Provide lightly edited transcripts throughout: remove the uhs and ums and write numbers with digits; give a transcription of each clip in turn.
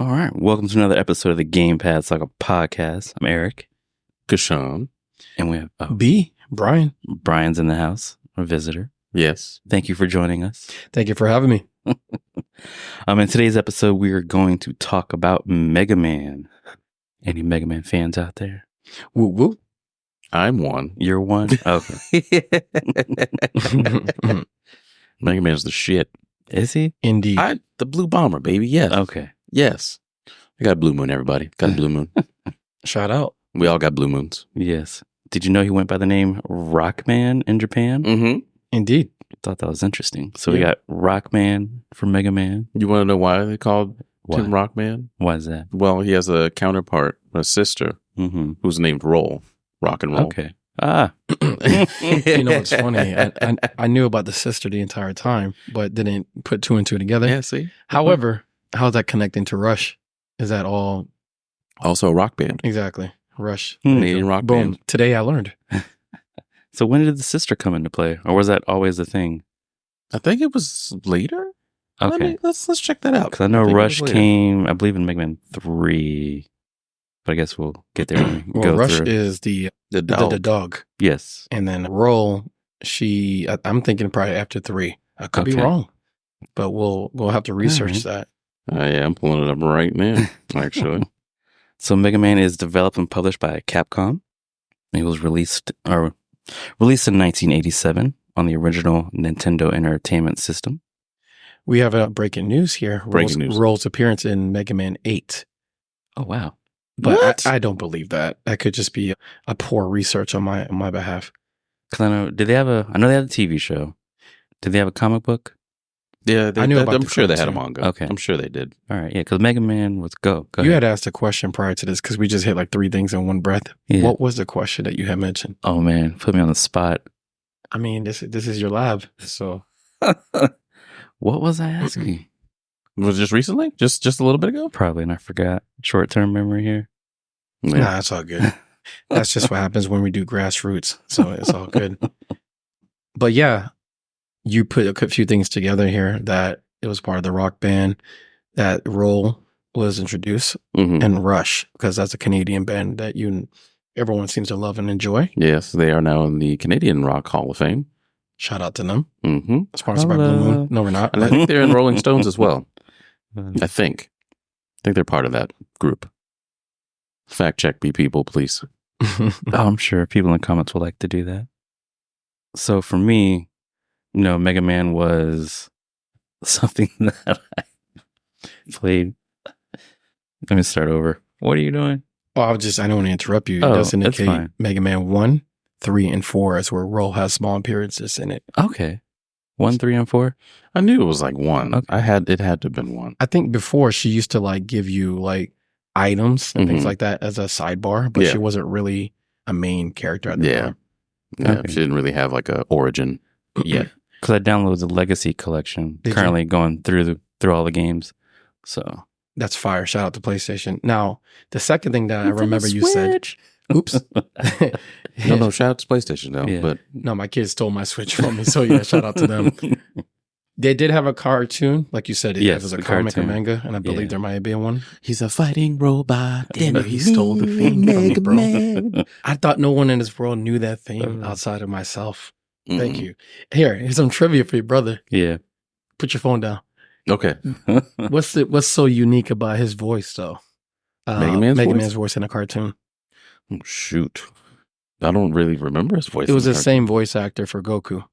All right. Welcome to another episode of the GamePad Saga Podcast. I'm Eric. Kishion. And we have Bryan. Bryan's in the house, a visitor. Yes. Thank you for joining us. Thank you for having me. In today's episode, we are going to talk about Mega Man. Any Mega Man fans out there? Woo woo. I'm one. You're one? Okay. Mega Man's the shit. Is he? Indeed. The Blue Bomber, baby. Yes. Okay. Yes. I got a blue moon, everybody. Got a blue moon. Shout out. We all got blue moons. Yes. Did you know he went by the name Rockman in Japan? Mm-hmm. Indeed. I thought that was interesting. So we got Rockman for Mega Man. You want to know why they called Tim Rockman? Why is that? Well, he has a counterpart, a sister, who's named Roll. Rock and Roll. Okay. You know what's funny? I knew about the sister the entire time, but didn't put two and two together. Yeah, see? However, how's that connecting to Rush? Is that all? Also a rock band. Exactly. Rush. Canadian rock Boom. band. Today I learned. So when did the sister come into play? Or was that always the thing? I think it was later. Okay. Let's check that out. Because I know think it Rush was later. came, I believe, in Mega Man 3. But I guess we'll get there when we go Rush through. is the dog. the dog. Yes. And then Roll, I'm thinking probably after 3. I could be wrong, but we'll have to research that. Yeah, I'm pulling it up right now, actually. So Mega Man is developed and published by Capcom. It was released in 1987 on the original Nintendo Entertainment System. We have a breaking news here. Roll's appearance in Mega Man 8. Oh, wow. But I don't believe that. That could just be a poor research on my behalf. Because I know they had a TV show. Did they have a comic book? Yeah, I knew about I'm the sure they had a cartoon. manga. Okay. I'm sure they did. All right. Yeah, because Mega Man was go You ahead. had asked a question prior to this because we just hit like 3 things in one breath. Yeah. What was the question that you had mentioned? Oh, man. Put me on the spot. I mean, this is your lab, so What was I asking? Was it just recently? Just a little bit ago? Probably, and I forgot. Short-term memory here. Yeah. nah, it's all good. That's just what happens when we do grassroots, so it's all good. But yeah, you put a few things together here that it was part of the rock band, that Roll was introduced, and Rush, because that's a Canadian band that everyone seems to love and enjoy. Yes, they are now in the Canadian Rock Hall of Fame. Shout out to them. Mm-hmm. Sponsored by Blue Moon. No, we're not. And I think they're in Rolling Stones as well. I think they're part of that group. Fact check me, people, please. Oh, I'm sure people in the comments will like to do that. So for me, Mega Man was something that I played. Let me start over. What are you doing? Well, I don't want to interrupt you. It Oh, does that's indicate fine. Mega Man 1, 3, and 4 is where Roll has small appearances in it. Okay. 1, 3, and 4? I knew it was like 1. Okay. It had to have been 1. I think before she used to like give you like items and things like that as a sidebar, but she wasn't really a main character at the time. Yeah, Okay. she didn't really have like a origin yet. Because I downloaded the Legacy Collection. Did you? Currently going through all the games. So That's fire. Shout out to PlayStation. Now, the second thing that I remember you said, oops. No, shout out to PlayStation though. Yeah. But No, my kids stole my Switch from me. So yeah, shout out to them. They did have a cartoon, like you said. Yes, it was a the comic cartoon. or manga, and I believe there might have been one. he's a fighting robot. Damn it, he stole the theme from me, bro. I thought no one in this world knew that theme outside of myself. Thank you. Here's some trivia for you, brother. yeah. Put your phone down. Okay. What's so unique about his voice, though? Mega Man's voice? Man's voice in a cartoon. Oh, shoot. I don't really remember his voice. It was in the cartoon. same voice actor for Goku.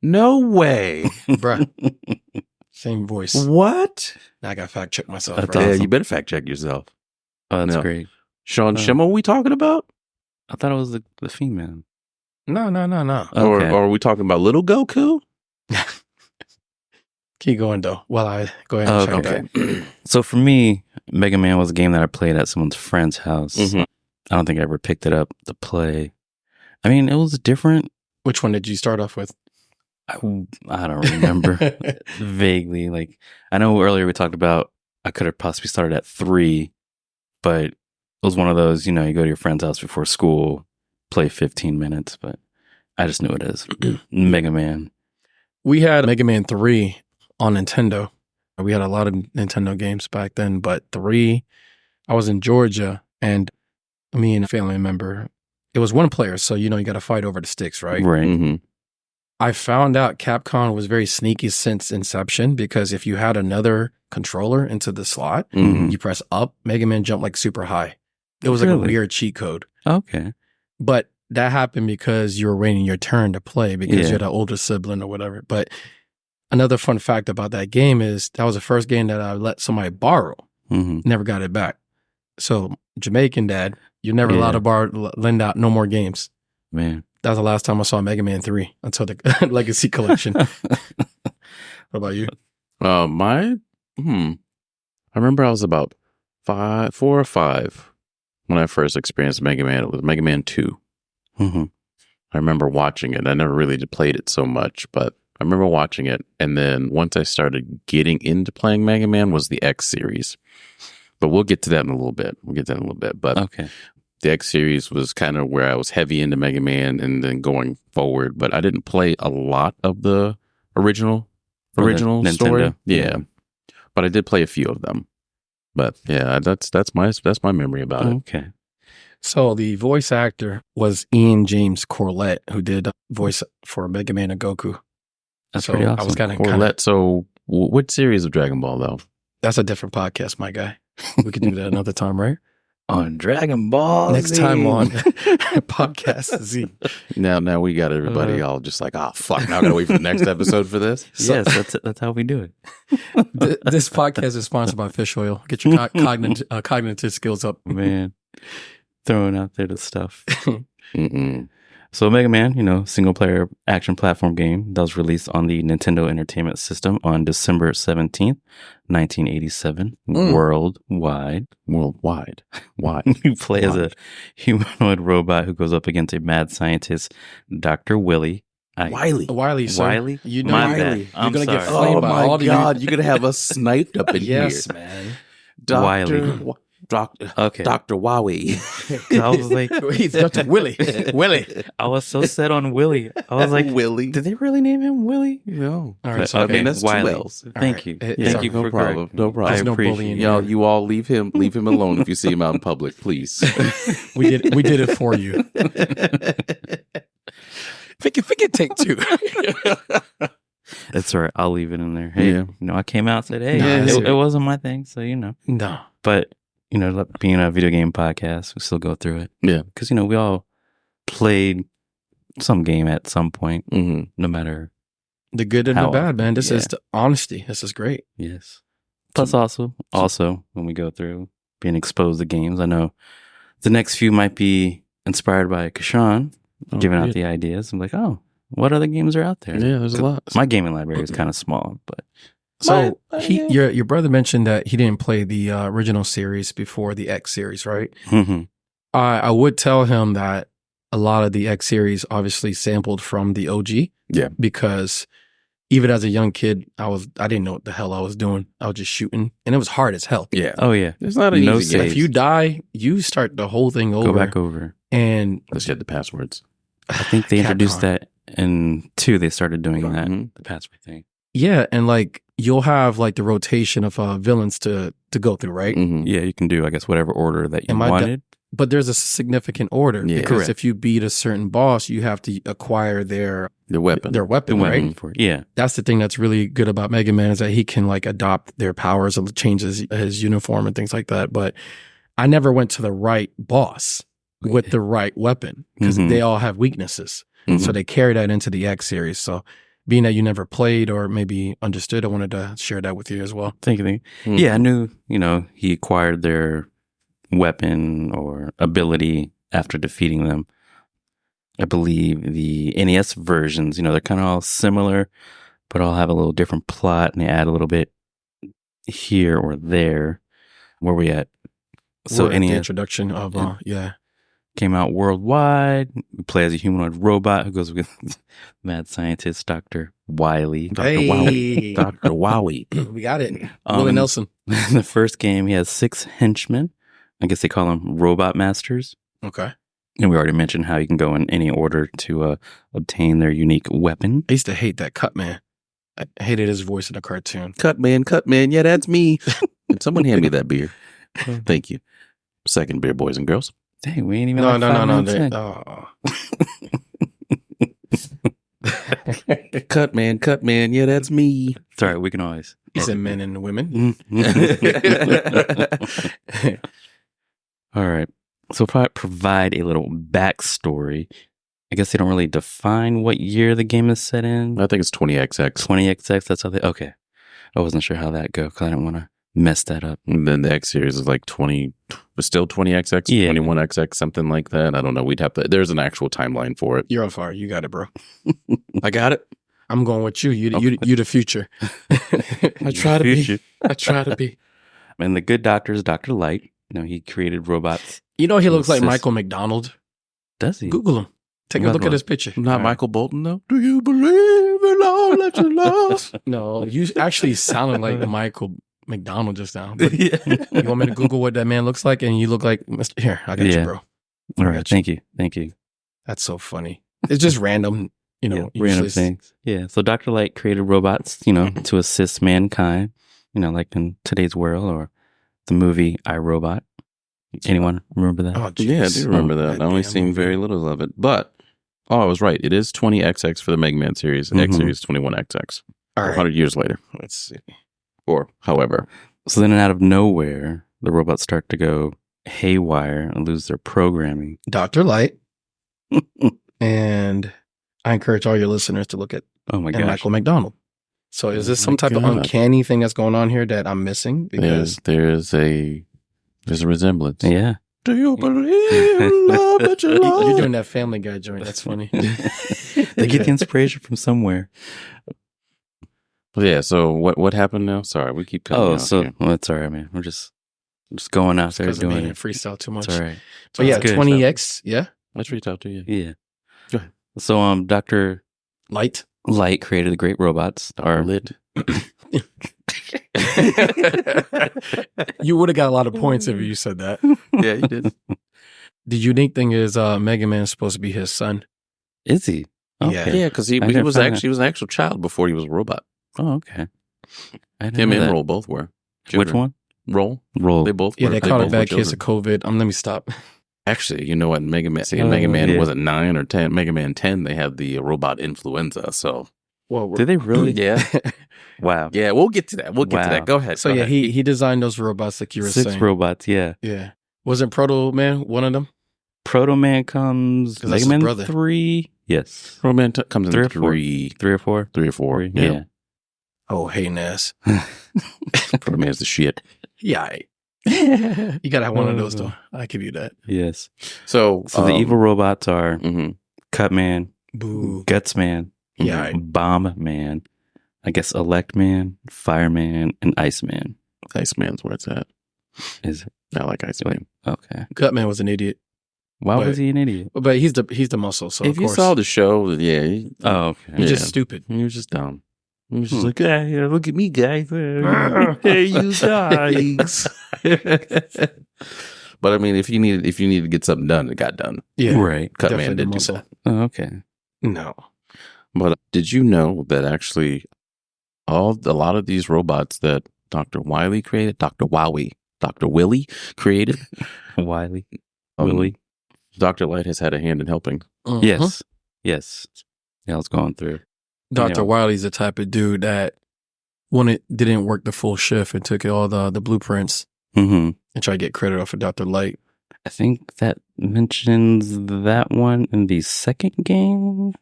No way. Bruh. Same voice. What? Now I got to fact check myself. That's Right? Yeah, awesome. you better fact check yourself. Oh, that's No. great. Sean Schimmel we talking about? I thought it was the female. No. Or Okay. are we talking about little Goku? Keep going, though, while I go ahead and check that. Okay. So for me, Mega Man was a game that I played at someone's friend's house. Mhm. I don't think I ever picked it up to play. I mean, it was different. Which one did you start off with? I don't remember vaguely. Like, I know earlier we talked about I could have possibly started at 3, but it was one of those, you go to your friend's house before school, play 15 minutes, but I just knew it as Mega Man. We had Mega Man 3 on Nintendo. We had a lot of Nintendo games back then, but 3, I was in Georgia and me and a family member, it was one player. So, you got to fight over the sticks, right? Right. Mm-hmm. I found out Capcom was very sneaky since inception because if you had another controller into the slot, Mm-hmm. you press up, Mega Man jumped like super high. It was like a Really? weird cheat code. Okay. But that happened because you were waiting your turn to play because Yeah. you had an older sibling or whatever. But another fun fact about that game is that was the first game that I let somebody borrow. Mm-hmm. Never got it back. So Jamaican dad, you're never Yeah. allowed to lend out no more games. Man. That was the last time I saw Mega Man 3 until the Legacy Collection. What about you? I remember I was about 4 or 5 when I first experienced Mega Man. It was Mega Man 2. Mm-hmm. I remember watching it. I never really played it so much, but I remember watching it. And then once I started getting into playing Mega Man was the X series. But we'll get to that in a little bit. But Okay. the X series was kind of where I was heavy into Mega Man and then going forward. But I didn't play a lot of the original For the story. Nintendo. Yeah. But I did play a few of them. But yeah, that's my memory about it. Okay. So the voice actor was Ian James Corlett, who did voice for Mega Man and Goku. That's So pretty I awesome. was kind of Corlett. So what series of Dragon Ball though? that's a different podcast, my guy. We could do that another time, right? On Dragon Ball Next Z. time on Podcast Z. Now we got everybody all just like, fuck, now I gotta wait for the next episode for this. So- Yes, that's how we do it. This podcast is sponsored by Fish Oil. Get your cognitive skills up. Man. Throwing out there the stuff. Mm-mm. So Mega Man, single player action platform game that was released on the Nintendo Entertainment System on December 17th, 1987, worldwide. Why? You play as a humanoid robot who goes up against a mad scientist, Dr. Wily. Wily, sir. Wily? You know My Wily. bad. You're I'm going to get sorry. flamed by all the you're gonna have us sniped up in Yes, here. man. Wily. Okay. Dr. Wowie. I was like, He's Dr. Willie. Willie. I was so set on Willy. I was like, Willie. did they really name him Willy? No. All right, But, so I mean, that's Wiley. 2 L's. Thank right. you. It's Thank you no for problem. correcting No me. problem. I There's no appreciate bullying it. here. Y'all, you all leave him alone if you see him out in public, please. We did it for you. Figure take 2. It's all right. I'll leave it in there. Hey, Yeah. I came out and said, hey, Nah, it wasn't my thing. So, No. But, being a video game podcast, we still go through it. Yeah. Because, we all played some game at some point, Mm-hmm. no matter. The good and the How bad, man. This yeah. is the honesty. This is great. Yes. Plus also, when we go through being exposed to games, I know the next few might be inspired by Kishion, giving out the ideas. I'm like, what other games are out there? Yeah, there's a lot. My gaming library is kind of small, but So your brother mentioned that he didn't play the original series before the X series, right? mhm. I would tell him that a lot of the X series obviously sampled from the OG. Yeah. Because even as a young kid, I didn't know what the hell I was doing. I was just shooting, and it was hard as hell. Yeah. Oh yeah, It's not an No easy save. game. If you die, you start the whole thing over. go back over. And Let's get the passwords. I think they introduced Capcom. that in 2. They started doing that, Mhm. the password thing. Yeah, and like you'll have like the rotation of villains to go through, right? Mm-hmm. Yeah, you can do, I guess, whatever order that you Am I wanted. But there's a significant order Yeah. because Correct. if you beat a certain boss, you have to acquire their The weapon. weapon, right? Went for it. Yeah, That's the thing that's really good about Mega Man is that he can like adopt their powers and change his uniform and things like that. But I never went to the right boss with the right weapon because Mhm. they all have weaknesses. Mhm. So they carry that into the X series. So being that you never played or maybe understood, I wanted to share that with you as well. thank you. Mhm. Yeah, I knew, he acquired their weapon or ability after defeating them. I believe the NES versions, they're kind of all similar, but all have a little different plot and they add a little bit here or there. Where we at? So We're at the NES introduction of came out worldwide. We play as a humanoid robot who goes with mad scientist Dr. Wily. Hey. Dr. Wowie. We got it. Willie Um, Nelson. In the first game, he has 6 henchmen. I guess they call them robot masters. Okay. And we already mentioned how you can go in any order to obtain their unique weapon. I used to hate that cut, man. I hated his voice in the cartoon. Cut man. Yeah, that's me. Can someone hand me that beer? Thank you. Second beer, boys and girls. Dang, we ain't even No. Cut man. Yeah, that's me. It's all right. We can always. He said men and women. All right. So if I provide a little backstory, I guess they don't really define what year the game is set in. I think it's 20XX. 20XX, that's how they... Okay. I wasn't sure how that go because I didn't want to mess that up. And then the X series is like 20, but still 20XX, Yeah. 21XX, something like that. I don't know. We'd have to, there's an actual timeline for it. You're on fire. You got it, bro. I got it. I'm going with you. You the future. I try to be. I try to be. And the good doctor is Dr. Light. You know, he created robots. You know he looks like Assist. Michael McDonald. Does he? Google him. Take a Michael- look at his picture. Not All right. Michael Bolton, though. Do you believe in all that you love? No, you actually sounded like Michael McDonald just now. But Yeah. you want me to Google what that man looks like, and you look like Mr. Here, I got you, Yeah. bro. All I right. got you. Thank you. Thank you. That's so funny. It's just random, Random useless- things. Yeah. So Dr. Light created robots, to assist mankind, like in today's world or the movie I, Robot. Anyone remember that? Oh, Yeah, I jeez. do remember that. I only damn seen movie. very little of it. But, I was right. It is 20XX for the Mega Man series. And X Mhm. series 21XX. All right. 100 years later. Let's see. Or however. So then out of nowhere, the robots start to go haywire and lose their programming. Dr. Light. And I encourage all your listeners to look at Oh my and gosh. Michael McDonald. So is this Oh some my type of God. uncanny thing that's going on here that I'm missing? Because There's a resemblance. Yeah. Do you believe in love that you love? you're doing that Family Guy joint. That's funny. They get the inspiration from somewhere. Well, yeah, so what happened now? Sorry, we keep cutting Oh, out so here. well, it's all right, man. We're just going out there Because of me doing and it. freestyle too much. It's all right. But yeah, It's good. 20X. Yeah. Let's reach out to you. Yeah. Go ahead. So Dr. Light. Light created the great robots. Or Lit. You would have got a lot of points if you said that. Yeah, you did. The unique thing is Mega Man is supposed to be his son. is he? Yeah. Okay. Yeah, because he I never was found actually he was an actual child before he was a robot. Oh, okay. I didn't Him know and that. Roll both were. Which one? Roll. Roll. They both Yeah, were. they caught both a were bad case of children. COVID. Let me stop. Actually, you know what? Mega Man yeah. was it 9 or 10? Mega Man 10, they had the robot influenza. So Well, Did they really? yeah, Wow. yeah, we'll get to that. We'll get to Wow. that. Go ahead. so go yeah, ahead. he designed those robots like you were 6 saying. robots. Yeah. Yeah. Wasn't Proto Man one of them? Proto Man comes 'Cause that's Mega his Man brother. 3. Yes. Roman comes in 3 or 4? 3 3 or 4? 3 or 4. Yeah. Oh, hey, Ness. Proto Man's the shit. Yeah. You got to have one of those, though. I give you that. Yes. So So the evil robots are mhm. Cut Man, Boo. Guts Man, Yeah. Bomb Man, I guess Elect Man, Fireman, and Iceman. Iceman's where it's at. Is it? I like Iceman. Okay. Gutman was an idiot. Why But- was he an idiot? But he's the muscle, so if of you course. saw the show, yeah, Oh, okay. He's Yeah. just stupid. he was just dumb. He was just Hmm. like, yeah, look at me, guys. Hey, you guys. But I mean, if you needed to get something done, it got done. Yeah. Right. Cut Definitely Man the did do muscle. that. Oh, okay. No. But did you know that actually a lot of these robots that Dr. Wily created, Dr. Willy created, Wily. um, Willy. Dr. Light has had a hand in helping. Mhm. Yes. Yes. Yeah, I was going through. Dr. Yeah. Wiley's the type of dude that when it didn't work the full shift and took all the blueprints Mm-hmm. and tried to get credit off of Dr. Light. I think that mentions that one in the second game.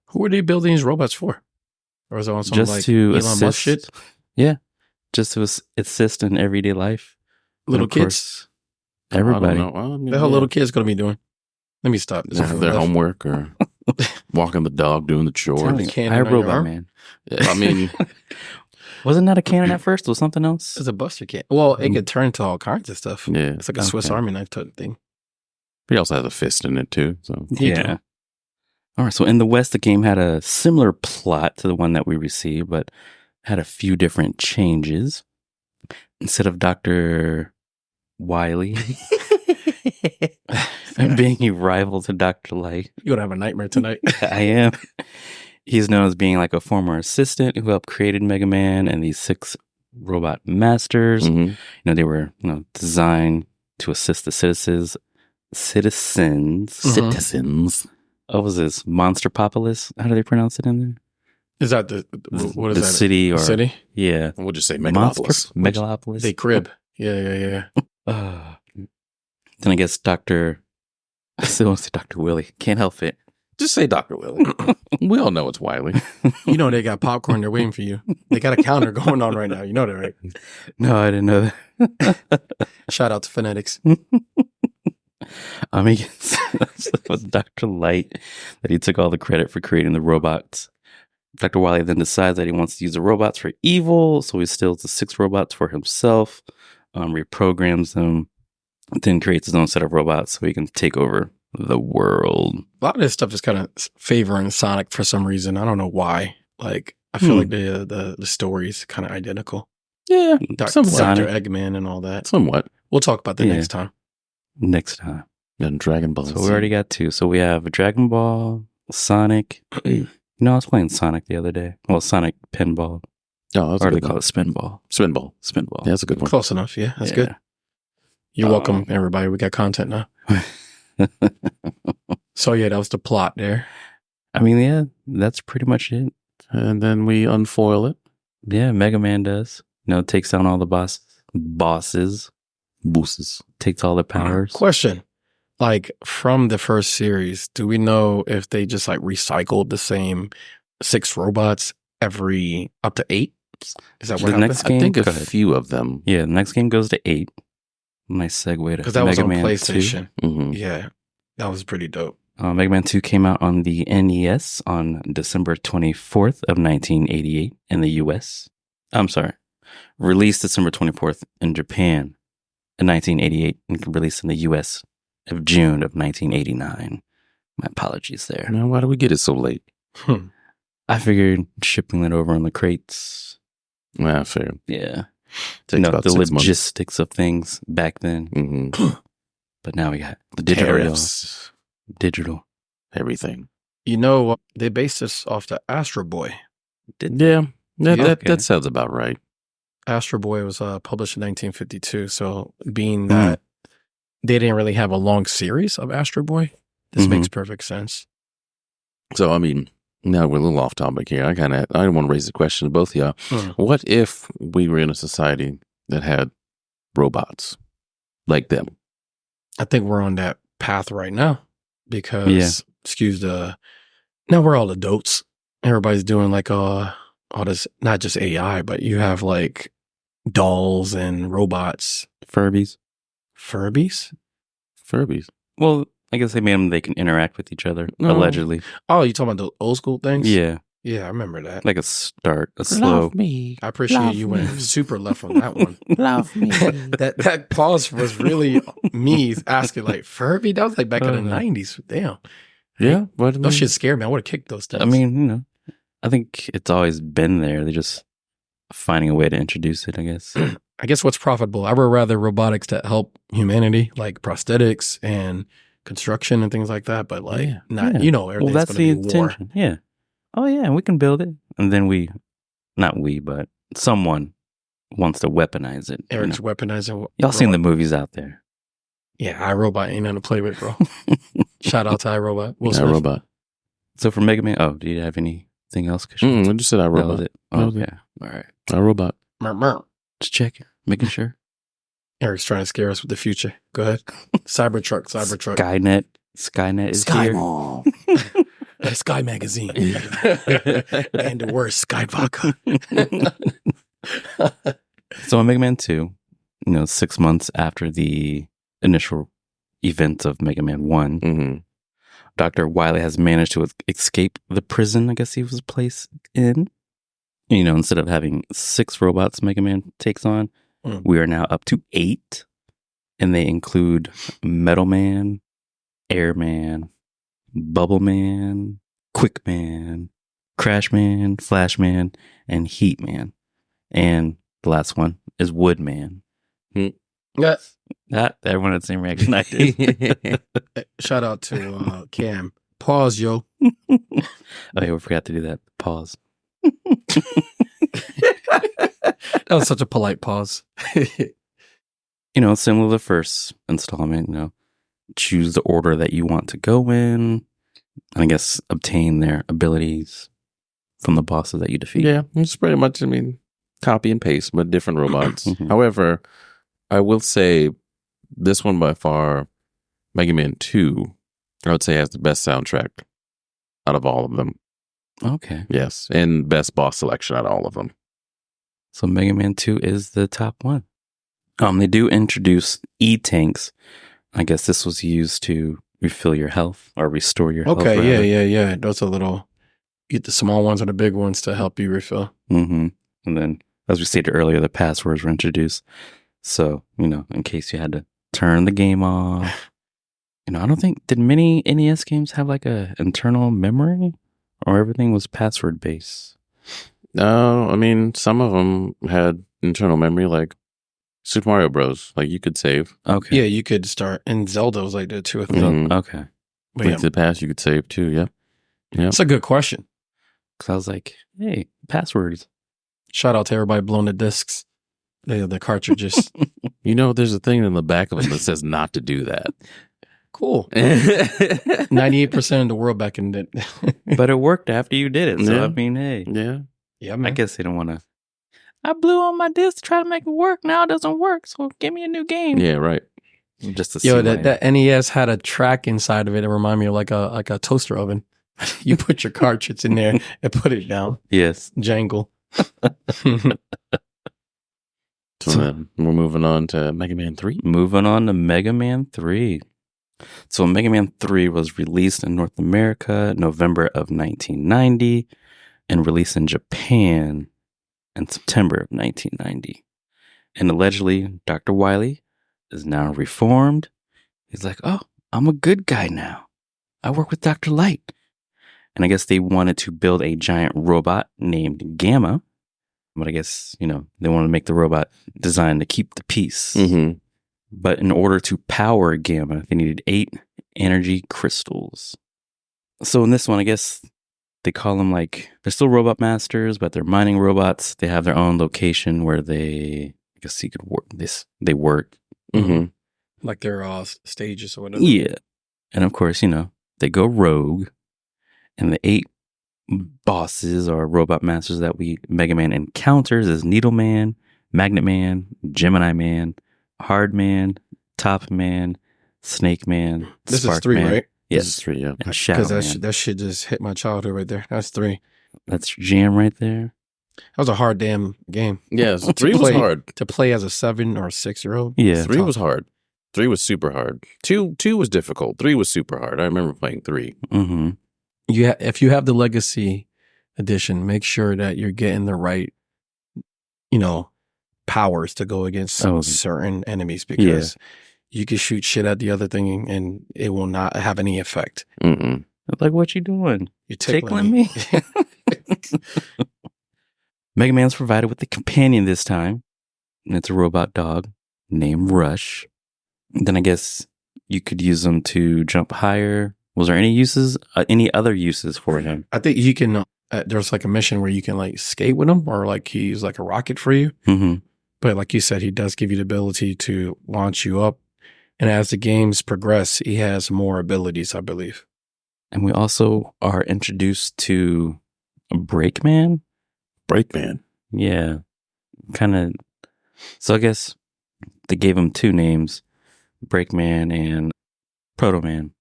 Who are they building these robots for? Or is it on some Just like to Elon Musk assist. shit? Yeah. Just to assist in everyday life. Little And of kids? course, everybody. I don't know. Well, I mean, The hell yeah. little kids going to be doing? Let me stop. Their homework or walking the dog, doing the chores. Telling you, cannon I, on your Robot arm? Man. I mean, Wasn't that a cannon at first? Or something else? It's a buster kit. Well, it could turn to all kinds of stuff. yeah. It's like a Swiss Okay. Army knife type thing. He also has a fist in it too. So Yeah. All right. So in the West, the game had a similar plot to the one that we received, but had a few different changes. Instead of Dr. Wily being a rival to Dr. Light, You're going to have a nightmare tonight. I am. He's known as being like a former assistant who helped created Mega Man and these 6 robot masters. Mhm. You know, they were designed to assist the citizens. Mhm. Citizens. What was this? Monster Populous? How do they pronounce it in there? Is that what is the that? city or City? Yeah, We'll just say Megalopolis. Megalopolis. Megalopolis. They crib. Yeah. Then I guess I still want to say Dr. Willie. Can't help it. Just say Dr. Willie. We all know it's Wily. You know they got popcorn. They're waiting for you. They got a counter going on right now. You know that, right? No, I didn't know that. Shout out to Phonetics. He gets with Dr. Light that he took all the credit for creating the robots. Dr. Wily then decides that he wants to use the robots for evil, so he steals the 6 robots for himself, reprograms them, then creates his own set of robots so he can take over the world. A lot of this stuff is kind of favoring Sonic for some reason. I don't know why. Like, I feel like the story is kind of identical. Yeah, Dr. Sonic. Eggman and all that. somewhat. We'll talk about that next time. Next time. And Dragon Ball. So we already got 2. So we have Dragon Ball, Sonic. I was playing Sonic the other day. Well, Sonic Pinball. Oh, that's Or a they good call one. it Spinball. Spinball. Spinball. Yeah, that's a good one. Close enough. Yeah, that's Yeah. good. You're welcome, everybody. We got content now. So yeah, that was the plot there. I mean, yeah, that's pretty much it. And then we unfoil it. Yeah, Mega Man does. Takes down all the bosses, takes all their powers. Question. Like, from the first series, do we know if they just like recycled the same 6 robots up to 8? Is that what The happened? next game- I think a Go ahead. few of them. Yeah, the next game goes to 8. Nice segue to Because that was Mega on Man PlayStation. 2. Mhm. Yeah, that was pretty dope. Mega Man 2 came out on the NES on December 24th of 1988 in the US. I'm sorry. Released December 24th in Japan in 1988 and released in the US of June of 1989. My apologies there. Now, why do we get it so late? I figured shipping it over on the crates. Yeah, fair. Yeah. Takes about the 6 months. logistics of things back then. Mhm. But now we got the digital. y'all. Tariffs. Digital. Everything. You know, they based this off the Astro Boy. Yeah, Okay. that sounds about right. Astro Boy was published in 1952. So, being that they didn't really have a long series of Astro Boy, this Mhm. makes perfect sense. So, I mean, now we're a little off topic here. I want to raise the question to both of y'all. Mm. What if we were in a society that had robots like them? I think we're on that path right now because, now we're all adults. Everybody's doing like all this, not just AI, but you have like dolls and robots. Furbies. Furbies? Furbies. Well, I guess they made them, they can interact with each other, No. allegedly. Oh, you talking about the old school things? Yeah. Yeah, I remember that. Like a slow. me. I appreciate you went super left on that one. Love me. that pause was really me asking like Furby. That was like back in the Oh, man. 90s. Damn, Yeah. What? those shit scared me. I would have kicked those things. I mean, I think it's always been there. They're just finding a way to introduce it, I guess. I guess what's profitable? I would rather robotics that help humanity, like prosthetics and construction and things like that. But like, Yeah, not yeah. everything's Well, that's going the to be war. intention. Yeah. Oh, yeah, we can build it. And then but someone wants to weaponize it. you Eric's know. weaponizing. Y'all seen the movies out there. Yeah, iRobot ain't nothing to play with, bro. Shout out to iRobot. Will Yeah, Smith. robot. So for Mega Man, do you have anything else? Kishion? I just said I That was robot. it. That Oh, was it. okay. All right. I robot. Mer, mer. Just checking, making sure. Eric's trying to scare us with the future. Go ahead. Cybertruck. Skynet is here. Mall. Sky Magazine. And the worst, Sky Vodka. So in Mega Man 2, 6 months after the initial events of Mega Man 1, Mm-hmm. Dr. Wily has managed to escape the prison, I guess he was placed in. Instead of having 6 robots Mega Man takes on, we are now up to 8. And they include Metal Man, Air Man, Bubble Man, Quick Man, Crash Man, Flash Man, and Heat Man. And the last one is Wood Man. Yeah. That everyone had the same reaction I did. Shout out to Cam Pause, yo. Oh, yeah, we forgot to do that. Pause. That was such a polite pause. Similar to the first installment, choose the order that you want to go in. And I guess obtain their abilities from the bosses that you defeat. Yeah, it's pretty much, copy and paste, but different robots. Mhm. However, I will say this one by far, Mega Man 2, I would say has the best soundtrack out of all of them. Okay. Yes, and best boss selection out of all of them. So Mega Man 2 is the top one. They do introduce E-tanks. I guess this was used to refill your health or restore your health. Okay, yeah. Those are little, get the small ones or the big ones to help you refill. Mm-hmm. And then, as we stated earlier, the passwords were introduced. So, in case you had to turn the game off. I don't think, did many NES games have like a internal memory? Or everything was password based? No, some of them had internal memory, like Super Mario Bros. Like you could save. Okay. Yeah, you could start. And Zelda was like that too, I think. Mhm. Okay. But Link yeah, to the Past, you could save too. Yeah. that's a good question. Because I was like, hey, passwords. Shout out to everybody blowing the discs, the cartridges. There's a thing in the back of them that says not to do that. Cool. Yeah. 98% of the world back in the But it worked after you did it. So, Yeah. hey. Yeah, I man. guess they don't want to. I blew on my disc to try to make it work. Now it doesn't work. So give me a new game. Yeah, right. Just to see. Yo, that NES had a track inside of it that reminded me of like a toaster oven. You put your cartridge in there and put it down. Yes. Jangle. So then we're moving on to Mega Man 3. Moving on to Mega Man 3. So Mega Man 3 was released in North America November of 1990 and released in Japan in September of 1990. And allegedly, Dr. Wily is now reformed. He's like, oh, I'm a good guy now. I work with Dr. Light. And I guess they wanted to build a giant robot named Gamma. But I guess, they wanted to make the robot designed to keep the peace. Mm-hmm. But in order to power Gamma, they needed 8 energy crystals. So in this one, I guess they call them they're still robot masters, but they're mining robots. They have their own location where they work. They work. Mm-hmm. Like their stages or whatever. Yeah. And of course, they go rogue. And the 8 bosses or robot masters that Mega Man encounters is Needle Man, Magnet Man, Gemini Man, Hard Man, Top Man, Snake Man, This Spark is 3, Man. right? Yes. This is 3, yeah. And Shadow Because Man. that shit just hit my childhood right there. That's 3. That's jam right there. That was a hard damn game. Yeah, so 3 was play- hard. To play as a 7 or 6-year-old. Yeah. 3 was hard. 3 was super hard. 2 was difficult. 3 was super hard. I remember playing 3. Mm-hmm. If you have the Legacy Edition, make sure that you're getting the right, powers to go against certain enemies because you can shoot shit at the other thing and it will not have any effect. Mm-mm. Like, what you doing? You're Tickling me? Mega Man's provided with a companion this time. And it's a robot dog named Rush. Then I guess you could use them to jump higher. Was there any other uses for him? I think you can, there's like a mission where you can skate with him or he's like a rocket for you. Mm-hmm. But like you said, he does give you the ability to launch you up. And as the games progress, he has more abilities, I believe. And we also are introduced to Breakman. Breakman. Yeah. Kind of. So I guess they gave him 2 names, Breakman and Proto Man.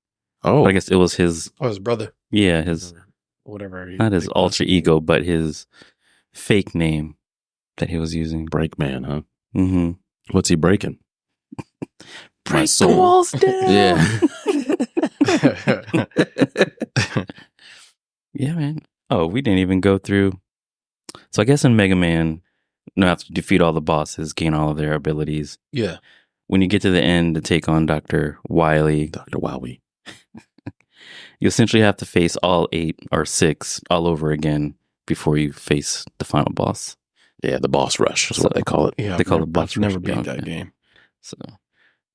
Oh. But I guess it was his, Oh, his brother. yeah, his, Whatever. not his alter ego, but his fake name that he was using. Breakman, huh? Mm-hmm. What's he breaking? Break the soul. walls down. Yeah. Yeah, man. Oh, we didn't even go through. So I guess in Mega Man, you have to defeat all the bosses, gain all of their abilities. Yeah. When you get to the end to take on Dr. Wily, Dr. Wily. you essentially have to face all 8 or 6 all over again before you face the final boss. Yeah, the boss rush is what they call it. Yeah. They call it I've boss never rush. beat that Okay. game. So,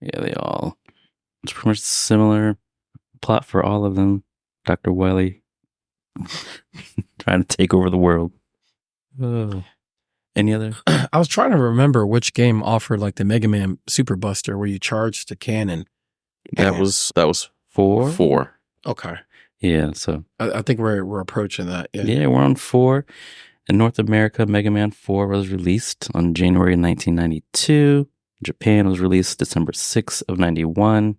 yeah, it's pretty much similar plot for all of them. Dr. Wily trying to take over the world. Any other? I was trying to remember which game offered like the Mega Man Super Buster where you charged the cannon. That was 4? 4. Okay. Yeah, so I think we're approaching that. yeah, we're on 4. In North America, Mega Man 4 was released on January 1992. Japan was released December 6th of 91.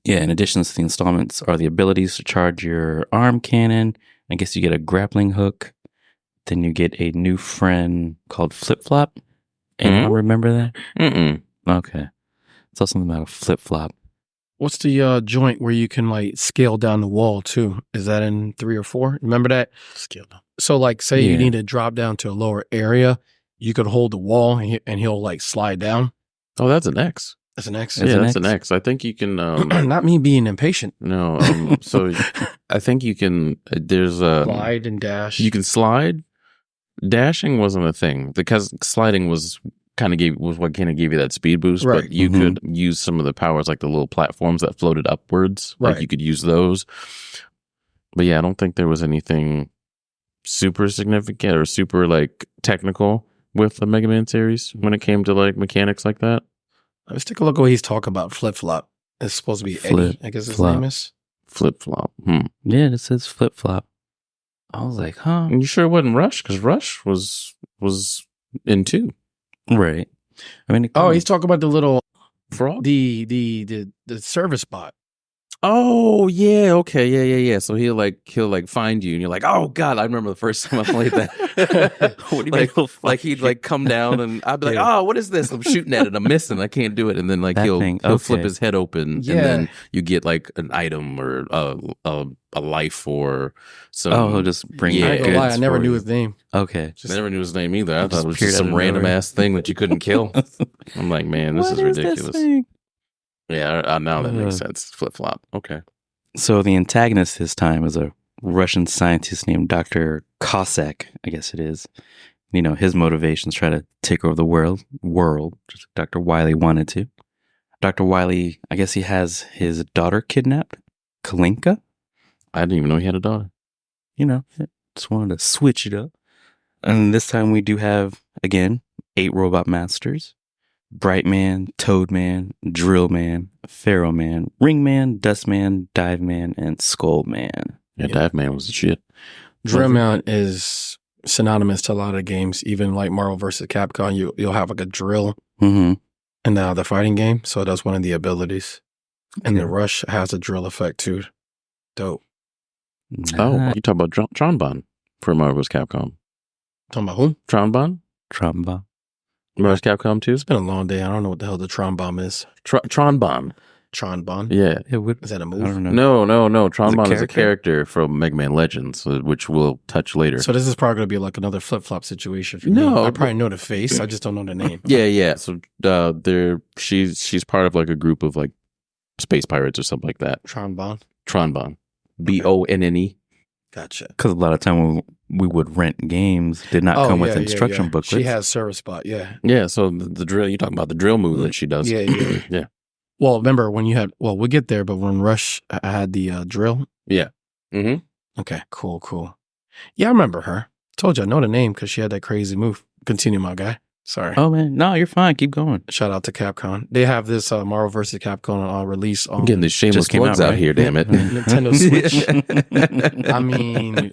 Yeah, in addition to the installments are the abilities to charge your arm cannon. I guess you get a grappling hook. Then you get a new friend called Flip Flop. Anyone remember that? Mm-mm. Okay. Saw something about a flip flop. What's the joint where you can like scale down the wall too? Is that in 3 or 4? Remember that? Scale down. So like say you need to drop down to a lower area, you could hold the wall and he'll like slide down. Oh, that's an X. That's an X. Yeah, that's an X. I think you can. Not me being impatient. No. So I think you can. There's a slide and dash. You can slide. Dashing wasn't a thing because sliding was what kind of gave you that speed boost. Right. But you could use some of the powers like the little platforms that floated upwards. Right. Like you could use those. But yeah, I don't think there was anything super significant or super like technical with the Mega Man series when it came to like mechanics like that. Let's take a look at what he's talking about. Flip Flop. It's supposed to be Eddie, I guess his name is. Flip Flop. Yeah, it says Flip Flop. I was like, huh? You sure it wasn't Rush? Because Rush was in 2. Right. I mean, he's talking about the little frog, the service bot. Oh yeah, okay, yeah. So he'll find you, and you're like, oh god, I remember the first time I played that. What do you mean? Like he'd like come down, and I'd be like, oh, what is this? I'm shooting at it, I'm missing, I can't do it, and then like he'll flip his head open, and then you get like an item or a life or some. Oh, he'll just bring. I ain't gonna lie, I never knew his name. Okay, I never knew his name either. I thought it was just some random ass thing that you couldn't kill. I'm like, man, this is ridiculous. Yeah, now that makes sense. Flip flop. Okay. So the antagonist this time is a Russian scientist named Dr. Cossack, I guess it is. You know, his motivations try to take over the world, just like Dr. Wily wanted to. Dr. Wily, I guess he has his daughter kidnapped, Kalinka. I didn't even know he had a daughter. You know, just wanted to switch it up. And this time we do have, again, 8 robot masters. Bright Man, Toad Man, Drill Man, Pharaoh Man, Ring Man, Dust Man, Dive Man, and Skull Man. Yeah, Dive Man was the shit. Drill Man is synonymous to a lot of games. Even like Marvel vs. Capcom, you'll have like a drill in the fighting game. So that's one of the abilities. And the Rush has a drill effect too. Dope. Oh, you talk about Tronbon for Marvel vs. Capcom. Talking about who? Tronbon? Tronbon. Marvel vs. Capcom 2? It's been a long day. I don't know what the hell the Tronbon is. Tronbon. Tronbon? Yeah. Is that a move? I don't know. No. Tronbon is a character from Mega Man Legends, which we'll touch later. So this is probably going to be like another flip-flop situation for me. I probably know the face. I just don't know the name. Yeah. So she's part of like a group of like space pirates or something like that. Tronbon. Bonne. Gotcha. Because a lot of time when we would rent games, did not come with instruction booklets. She has service bot, Yeah, so the drill, you're talking about the drill move that she does. Yeah. Well, remember when you had, we'll get there, but when Rush had the drill? Yeah. Mm-hmm. Okay, cool. Yeah, I remember her. Told you I know the name because she had that crazy move. Continue, my guy. Sorry. Oh, man. No, you're fine. Keep going. Shout out to Capcom. They have this Marvel vs. Capcom release on. I'm getting these shameless plugs out here, damn it. Nintendo Switch. I mean,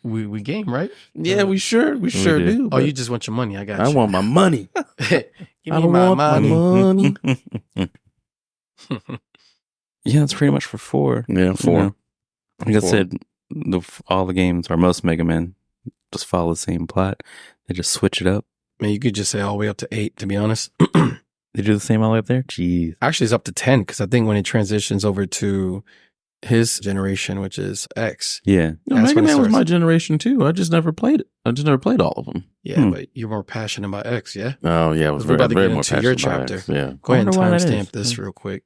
we game, right? Yeah, we sure do. Oh, you just want your money. I got you. I want my money. Give me my money. Yeah, it's pretty much for 4. Yeah, 4. You know? Like I said, all the games, or most Mega Man, just follow the same plot. They just switch it up. Man, you could just say all the way up to 8, to be honest. They do the same all the way up there? Jeez. Actually, it's up to 10, because I think when it transitions over to his generation, which is X. Yeah. Mega Man was my generation, too. I just never played it. I just never played all of them. Yeah, but you're more passionate about X, yeah? Oh, yeah. I was very more passionate your about chapter. X. Yeah. Go ahead and timestamp this real quick.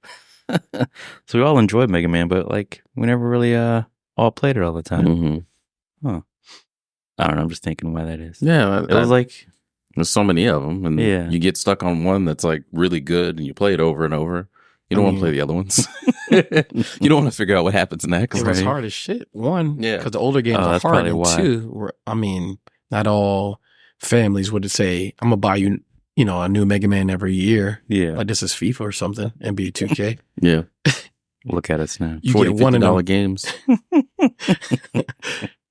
So we all enjoyed Mega Man, but like we never really all played it all the time. Mm-hmm. Huh. I don't know. I'm just thinking why that is. Yeah. It was like... There's so many of them, and you get stuck on one that's like really good, and you play it over and over. You don't want to play the other ones. You don't want to figure out what happens next. It was right? hard as shit. One, Yeah. because the older games are that's hard. probably And why. two, I mean, not all families would say, I'm going to buy you, a new Mega Man every year. Yeah. Like this is FIFA or something, NBA 2K. Yeah. Look at us now. You $40, get one of $50 them. games.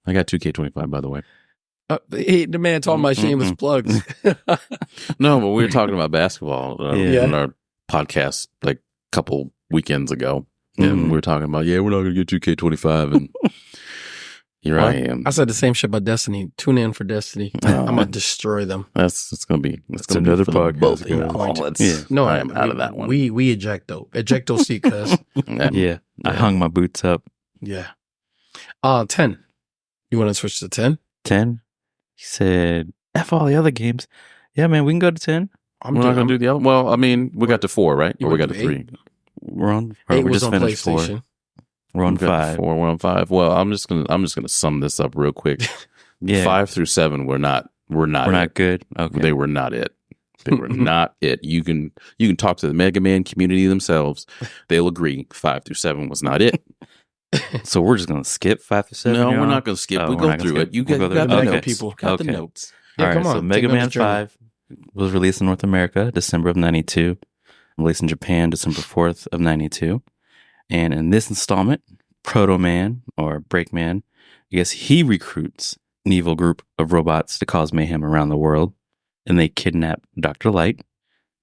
I got 2K25, by the way. Hey, the man talking about shameless plugs. No, but we were talking about basketball Yeah. on our podcast like a couple weekends ago. And we were talking about, we're not going to get 2K25. And here I am. I said the same shit about Destiny. Tune in for Destiny. I'm going to destroy them. It's going to be another for the podcast, both of you. guys. Yeah. No, I am out of that one. We ejecto. Ejecto seat, cuz. Yeah. I hung my boots up. Yeah. 10. You want to switch to 10? 10. He said, F all the other games. Yeah, man, we can go to 10. We're not going to do the other. Well, I mean, we got to 4, right? You Or we wanna got to do 3. We're on. Eight we was just on finished 4. PlayStation. We're on We got to 5. 4. We're on 5. Well, I'm just gonna sum this up real quick. Yeah. 5 through 7 were not. We're not good. Okay. They were not it. They were not it. You can talk to the Mega Man community themselves. They'll agree 5 through 7 was not it. So we're just gonna skip 5 through 7. No, here we're on? not going to skip. Oh, we we're go not gonna through skip. it. You We'll got go the through it. notes. Okay. People. Got the Okay. notes. Yeah, All right, come on. so Take Mega them Man as journey. 5 was released in North America, December of 92. Released in Japan, December 4th of 92. And in this installment, Proto Man, or Breakman, I guess he recruits an evil group of robots to cause mayhem around the world. And they kidnap Dr. Light.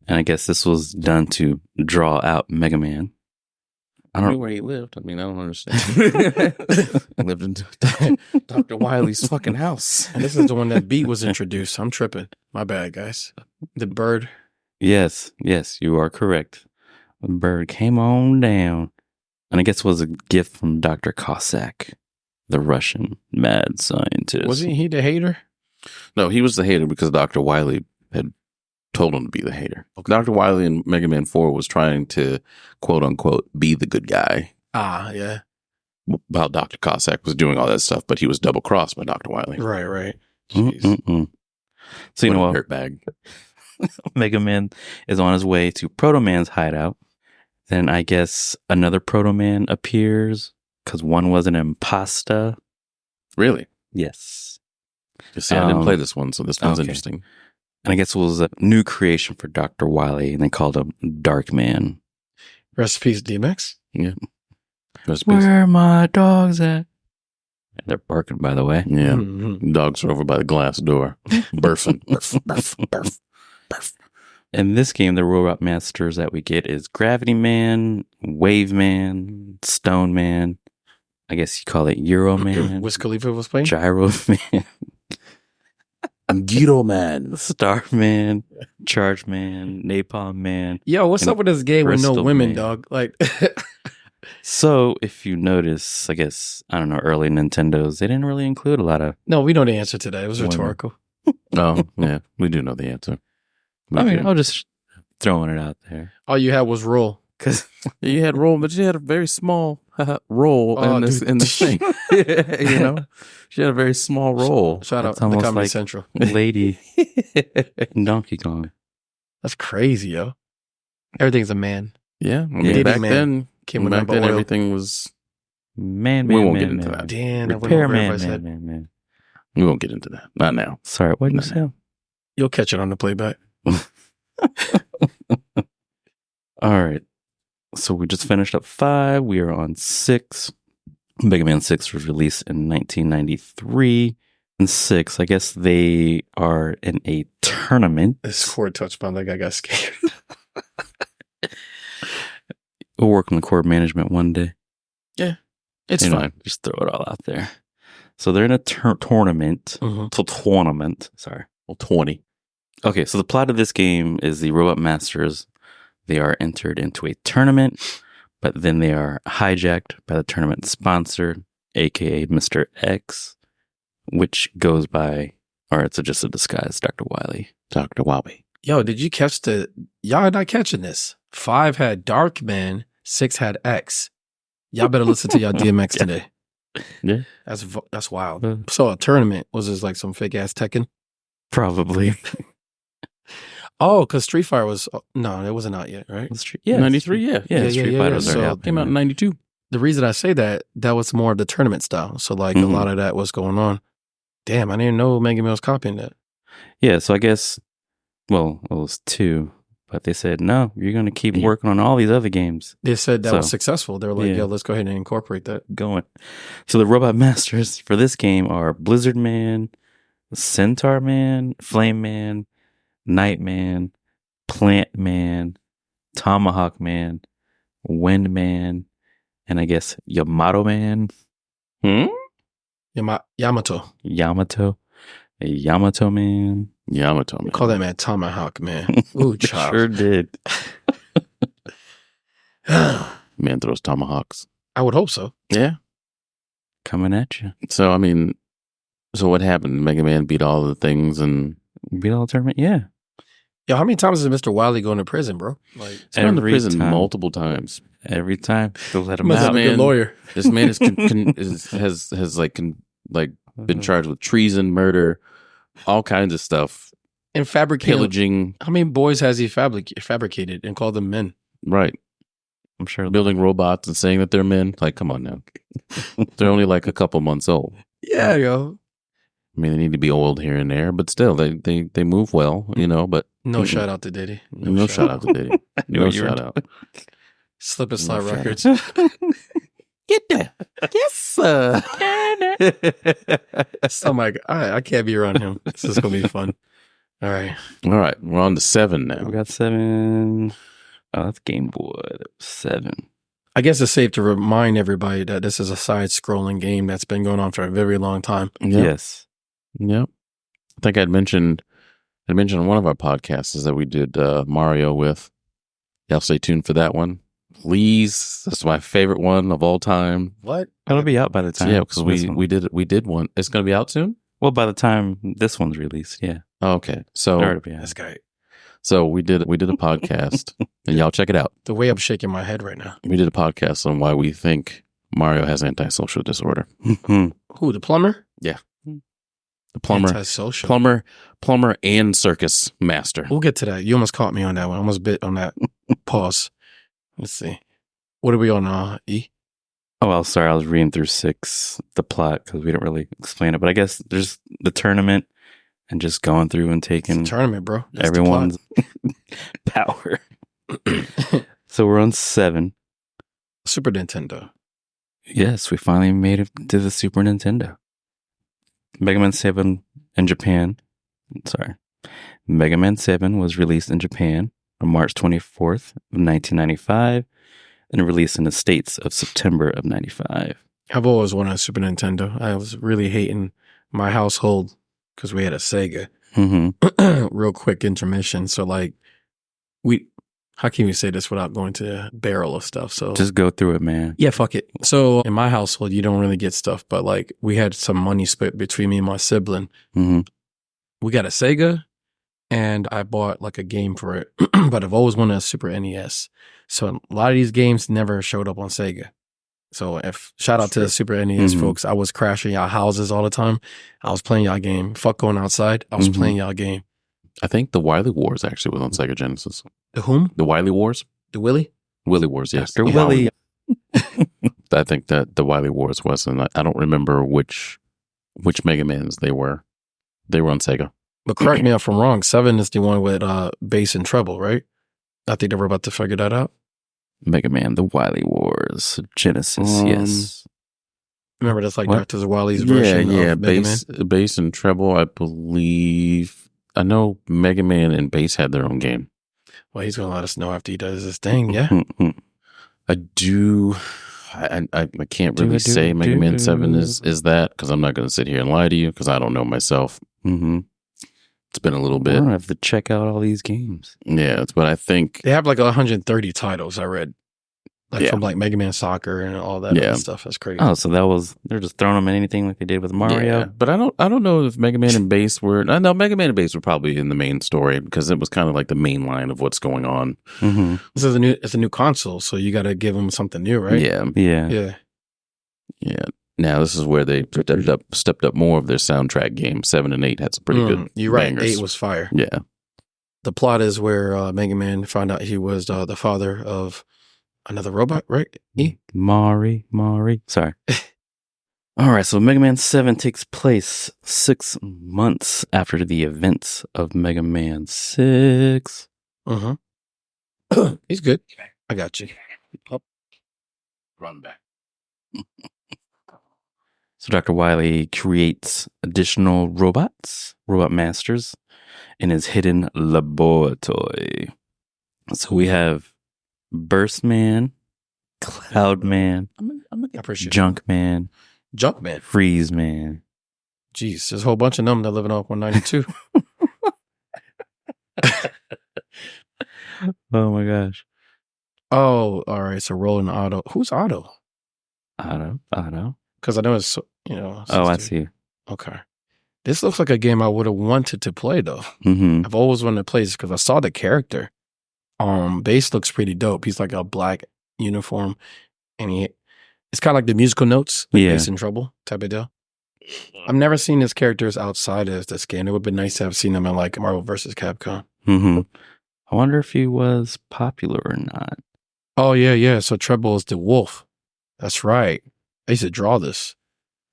And I guess this was done to draw out Mega Man. I don't know where he lived. I mean, I don't understand. He lived in Dr. Wily's fucking house. And this is the one that beat was introduced. I'm tripping. My bad, guys. The bird. Yes, you are correct. The bird came on down. And I guess it was a gift from Dr. Cossack, the Russian mad scientist. Wasn't he the hater? No, he was the hater because Dr. Wily had told him to be the hater. Dr. Wily in Mega Man 4 was trying to, quote unquote, be the good guy. Ah, yeah. While Dr. Cossack was doing all that stuff, but he was double crossed by Dr. Wily. Right. Jeez. Mm-mm-mm. So, you know what? Dirtbag. Mega Man is on his way to Proto Man's hideout. Then I guess another Proto Man appears because one was an impasta. Really? Yes. You see, I didn't play this one, so this one's okay. interesting. And I guess it was a new creation for Dr. Wily, and they called him Dark Man. Rest in peace, DMX. Yeah. Where are my dogs at? And they're barking, by the way. Yeah. Mhm. Dogs are over by the glass door. Burfing. Burf, burf, burf, burf. In this game, the robot masters that we get is Gravity Man, Wave Man, Stone Man. I guess you call it Euro Man, Wiz Khalifa was playing? Gyro Man, I'm Guido Man. Star Man, Charge Man, Napalm Man. Yo, what's And up with this game with no Crystal women, Man. dog? Like, So if you notice, I guess, I don't know, early Nintendos, they didn't really include a lot of, no, we know the answer to that. It was Women. rhetorical. Oh, yeah. We do know the answer. I mean, I'm just throwing it out there. All you had was roll. Because you had role, but you had a very small role Oh, in this dude. in this thing. You know, she had a very small role. Shout out That's to almost Comedy like- Central. Lady in Donkey Kong. That's crazy, yo. Everything's a man. Yeah, I mean, Diddy back Man then, Came with back number then oil. everything was. Man, We man, won't man, get into man. that. Damn, that went Repair over man, everybody's man, head. man. We won't get into that. Not now. Sorry, what did you No, say? You'll catch it on the playback. All right. So we just finished up 5. We are on 6. Mega Man 6 was released in 1993. And 6, I guess they are in a tournament. This chord touched my leg. I got scared. We'll work on the chord management one day. It's You know, fine. just throw it all out there. So they're in a tournament. Mhm. Tournament. Sorry. Well, 20. Okay, so the plot of this game is the Robot Masters, they are entered into a tournament, but then they are hijacked by the tournament sponsor, aka Mr. X, which goes by, or it's just a disguise, Dr. Wily. Dr. Wily. Yo, did you catch y'all are not catching this. 5 had Dark Man, 6 had X. Y'all better listen to y'all DMX today. Yeah. That's wild. So a tournament was just like some fake ass Tekken. Probably. Oh, because Street Fighter was no, it wasn't out yet, right? Yeah, 93, yeah. Yeah, Street Fighter was already So- out. Came out in 92. The reason I say that was more of the tournament style. So like a Mhm. lot of that was going on. Damn, I didn't know Mega Man was copying that. Yeah, so I guess, well, it was 2, but they said, no, you're going to keep Yeah. working on all these other games They said that was So, successful. They were like, yeah. yo, let's go ahead and incorporate that. going. So the robot masters for this game are Blizzard Man, Centaur Man, Flame Man, Night Man, Plant Man, Tomahawk Man, Wind Man, and I guess Yamato Man, Yamato. Yamato Man. Yamato, man. Call that man Tomahawk, man. Ooh, child. Sure did. Man throws tomahawks. I would hope so. Yeah. Coming at you. So, I mean, so what happened? Mega Man beat all the things and Beat all the tournament? Yeah. Yo, how many times is Mr. Wily going to prison, bro? Like, he's been to Every prison time. multiple times. Every time. Still let him must Nah, have out. a good man. lawyer. This man has been charged with treason, murder, all kinds of stuff, And fabricated. pillaging. How many boys has he fabricated and called them men? Right. I'm sure. Building robots and saying that they're men. Like, come on now. They're only like a couple months old. Yeah, yo. I mean, they need to be oiled here and there, but still, they move well, you know. But No Mm-mm. shout out to Diddy. no shout out to Diddy. Knew No what you were shout out. Slip and slide No shout records. Get there. Yes, sir. Oh my god, I can't be around him. This is gonna be fun. All right, All right, we're on to 7 now. We got 7. Oh, that's Game Boy. That was 7. I guess it's safe to remind everybody that this is a side-scrolling game that's been going on for a very long time. Yep. Yes. Yep. I think I'd mentioned on one of our podcasts is that we did Mario with. Y'all stay tuned for that one. Please. That's my favorite one of all time. What? It'll be out by the time. Yeah, because this one- we did one. It's gonna be out soon? Well, by the time this one's released, yeah. Oh, okay. So It'll be out. That's great. so we did a podcast and y'all check it out. The way I'm shaking my head right now. We did a podcast on why we think Mario has antisocial disorder. Mhm. Who? The plumber? The plumber Antisocial. plumber and circus master. We'll get to that. You almost caught me on that one. I almost bit on that. Pause. Let's see. What are we on? E. Oh, well, sorry. I was reading through 6, the plot, because we didn't really explain it. But I guess there's the tournament and just going through and It's taking a tournament, bro. That's the everyone's power. plot. So we're on 7. Super Nintendo. Yes, we finally made it to the Super Nintendo. Mega Man 7 in Japan. Sorry. Mega Man 7 was released in Japan on March 24th of 1995 and released in the States of September of 95. I've always wanted a Super Nintendo. I was really hating my household because we had a Sega. Mm-hmm. Real quick intermission. So like how can we say this without going to a barrel of stuff? So Just go through it, man. yeah, fuck it. So in my household, you don't really get stuff, but like we had some money split between me and my sibling. Mm-hmm. We got a Sega and I bought like a game for it, but I've always wanted a Super NES. So a lot of these games never showed up on Sega. So if shout out to the Super NES Mhm. folks, I was crashing y'all houses all the time. I was playing y'all game. Fuck going outside. I was Mhm. playing y'all game. I think the Wily Wars actually was on Sega Genesis. The whom? The Wily Wars? The Willy? Willy Wars, yes. Dr. The Willy. I think that the Wily Wars was, and I don't remember which Mega Mans they were. They were on Sega. But correct me if I'm wrong. 7 is the one with bass and treble, right? I think they were about to figure that out. Mega Man, the Wily Wars, Genesis, yes. Remember, that's like What? Dr. Wily's version of Mega Man. bass and treble. I believe. I know Mega Man and bass had their own game. Well, he's going to let us know after he does his thing, yeah? Mhm. I do. I can't really say Mega Man 7 is that, because I'm not going to sit here and lie to you, because I don't know myself. Mhm. It's been a little I bit. don't have to check out all these games. Yeah, but I think They have like 130 titles, I read. Like Yeah. from like Mega Man Soccer and all that Yeah. other stuff. That's crazy. Oh, so they're just throwing them in anything like they did with Mario. Yeah, but I don't know if Mega Man and bass were. I know Mega Man and bass were probably in the main story because it was kind of like the main line of what's going on. Mm-hmm. This is it's a new console, so you got to give them something new, right? Yeah, Yeah. Yeah. Now this is where they stepped up more of their soundtrack game. 7 and 8 had some pretty good. You're right. bangers. 8 was fire. Yeah, The plot is where Mega Man found out he was the father of another robot, right? Mari. Sorry. All right, so Mega Man 7 takes place 6 months after the events of Mega Man 6. Mm-hmm. He's good. I got you. Run back. So Dr. Wily creates additional robot masters in his hidden laboratory. So we have Burst Man, Cloud Man, Junk Man, Freeze Man. Jeez, there's a whole bunch of them that living off 192. Oh my gosh. Oh, all right. So Rolling Otto. Who's Otto? Otto. Because I know it's, Oh, I see. Okay. This looks like a game I would have wanted to play, though. Mm-hmm. I've always wanted to play this because I saw the character. Bass looks pretty dope. He's like a black uniform, and it's kind of like the musical notes, like Bass in Trouble type of deal. I've never seen his characters outside of this game. It would have been nice to have seen him in like Marvel vs. Capcom. Mm-hmm. I wonder if he was popular or not. Oh, yeah. So Treble is the wolf. That's right. I used to draw this.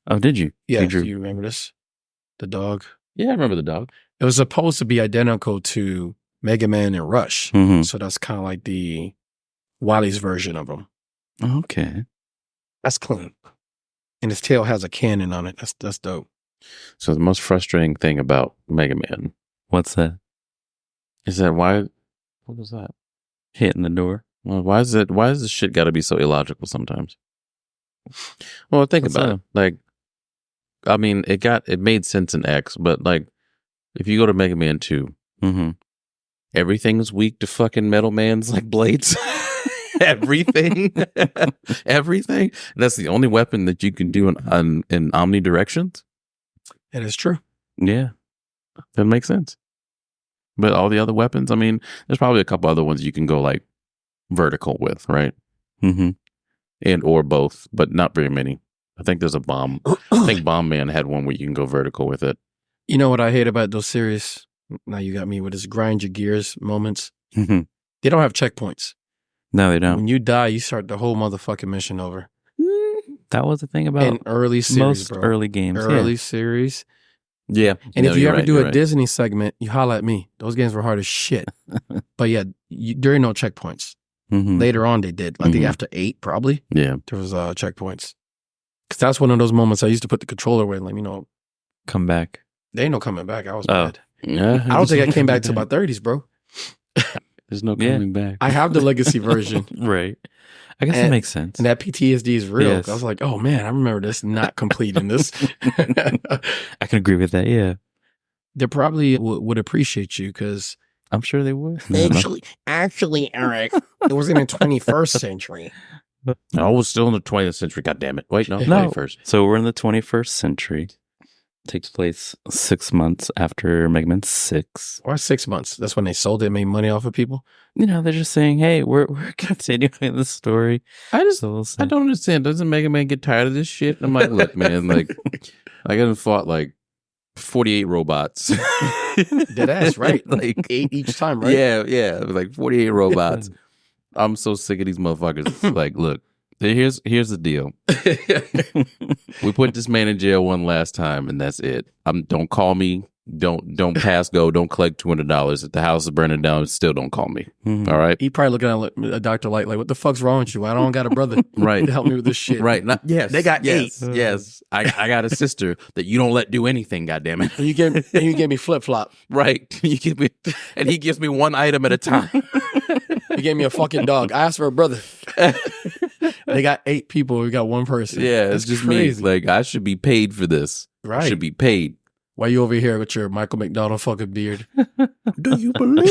Oh, did you? Yeah, do you remember this? The dog? Yeah, I remember the dog. It was supposed to be identical to Mega Man and Rush. Mm-hmm. So that's kind of like the Wily's version of him. Okay. That's clean. And his tail has a cannon on it. That's dope. So the most frustrating thing about Mega Man What's that? is that why? What was that? Hitting the door. Well, why is this shit got to be so illogical sometimes? Well, think What's about that? it. Like, I mean, it made sense in X, but like, if you go to Mega Man 2, Mm-hmm. everything's weak to fucking Metal Man's like blades. Everything. Everything. That's the only weapon that you can do in omnidirections. It is true. Yeah. That makes sense. But all the other weapons, I mean, there's probably a couple other ones you can go like vertical with, right? Mm-hmm. And or both, but not very many. I think there's a bomb. I think Bomb Man had one where you can go vertical with it. You know what I hate about those series? Now you got me with this grind your gears moments. Mm-hmm. They don't have checkpoints. No, they don't. When you die, you start the whole motherfucking mission over. That was the thing about In early series, most bro. early games. Early series. Yeah. And No, if you you're ever right, do you're a right. Disney segment, you holla at me. Those games were hard as shit. But yeah, there ain't no checkpoints. Mm-hmm. Later on, they did. I think Mhm. after 8, probably, Yeah. there was checkpoints. Because that's one of those moments I used to put the controller away. Like, Come back. there ain't no coming back. I was Oh. mad. Yeah. I don't think I came back to my 30s, bro. There's no Yeah. coming back. I have the legacy version. Right. I guess that makes sense. And that PTSD is real. Yes. I was like, oh man, I remember this not completing this. I can agree with that. Yeah. They probably would appreciate you because I'm sure they would. actually, Eric, it was in the 21st century. I was still in the 20th century. God damn it. Wait, no, No. 21st. So we're in the 21st century. Takes place 6 months after Mega Man 6. Or 6 months. That's when they sold it and made money off of people. They're just saying, hey, we're continuing the story. I So I don't understand. Doesn't Mega Man get tired of this shit? I'm like, look, man, like, I got fought like 48 robots. Dead ass, right? Like 8 each time, right? Yeah, it was like 48 robots. I'm so sick of these motherfuckers. It's like, look, here's the deal. We put this man in jail one last time, and that's it. Don't call me. Don't pass go. Don't collect $200. If the house is burning down, still don't call me. Mhm. All right. He probably looking at Dr. Light like, what the fuck's wrong with you? I don't got a brother Right. to help me with this shit. Right. Yes. They got yes. Yes. I got a sister that you don't let do anything. God damn it. And you gave me flip flop. Right. You give me, and he gives me one item at a time. You gave me a fucking dog. I asked for a brother. They got 8 people. We got 1 person. Yeah, That's it's just crazy. me. Like, I should be paid for this. Right. I should be paid. Why you over here with your Michael McDonald fucking beard? Do you believe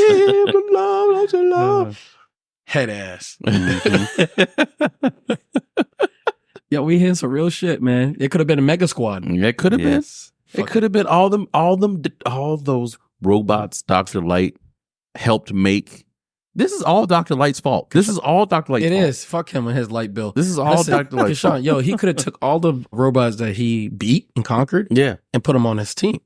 in love? That's a love. Head ass. Mhm. Yeah, we hitting some real shit, man. It could have been a mega squad. It could have Yes. been. It could have been all those robots Dr. Light helped make. This is all Dr. Light's fault. This is all Dr. Light's It fault. is. Fuck him and his light bill. This is all Listen, Dr. Light's Kishion, fault. yo, he could have took all the robots that he beat and conquered Yeah, and put them on his team.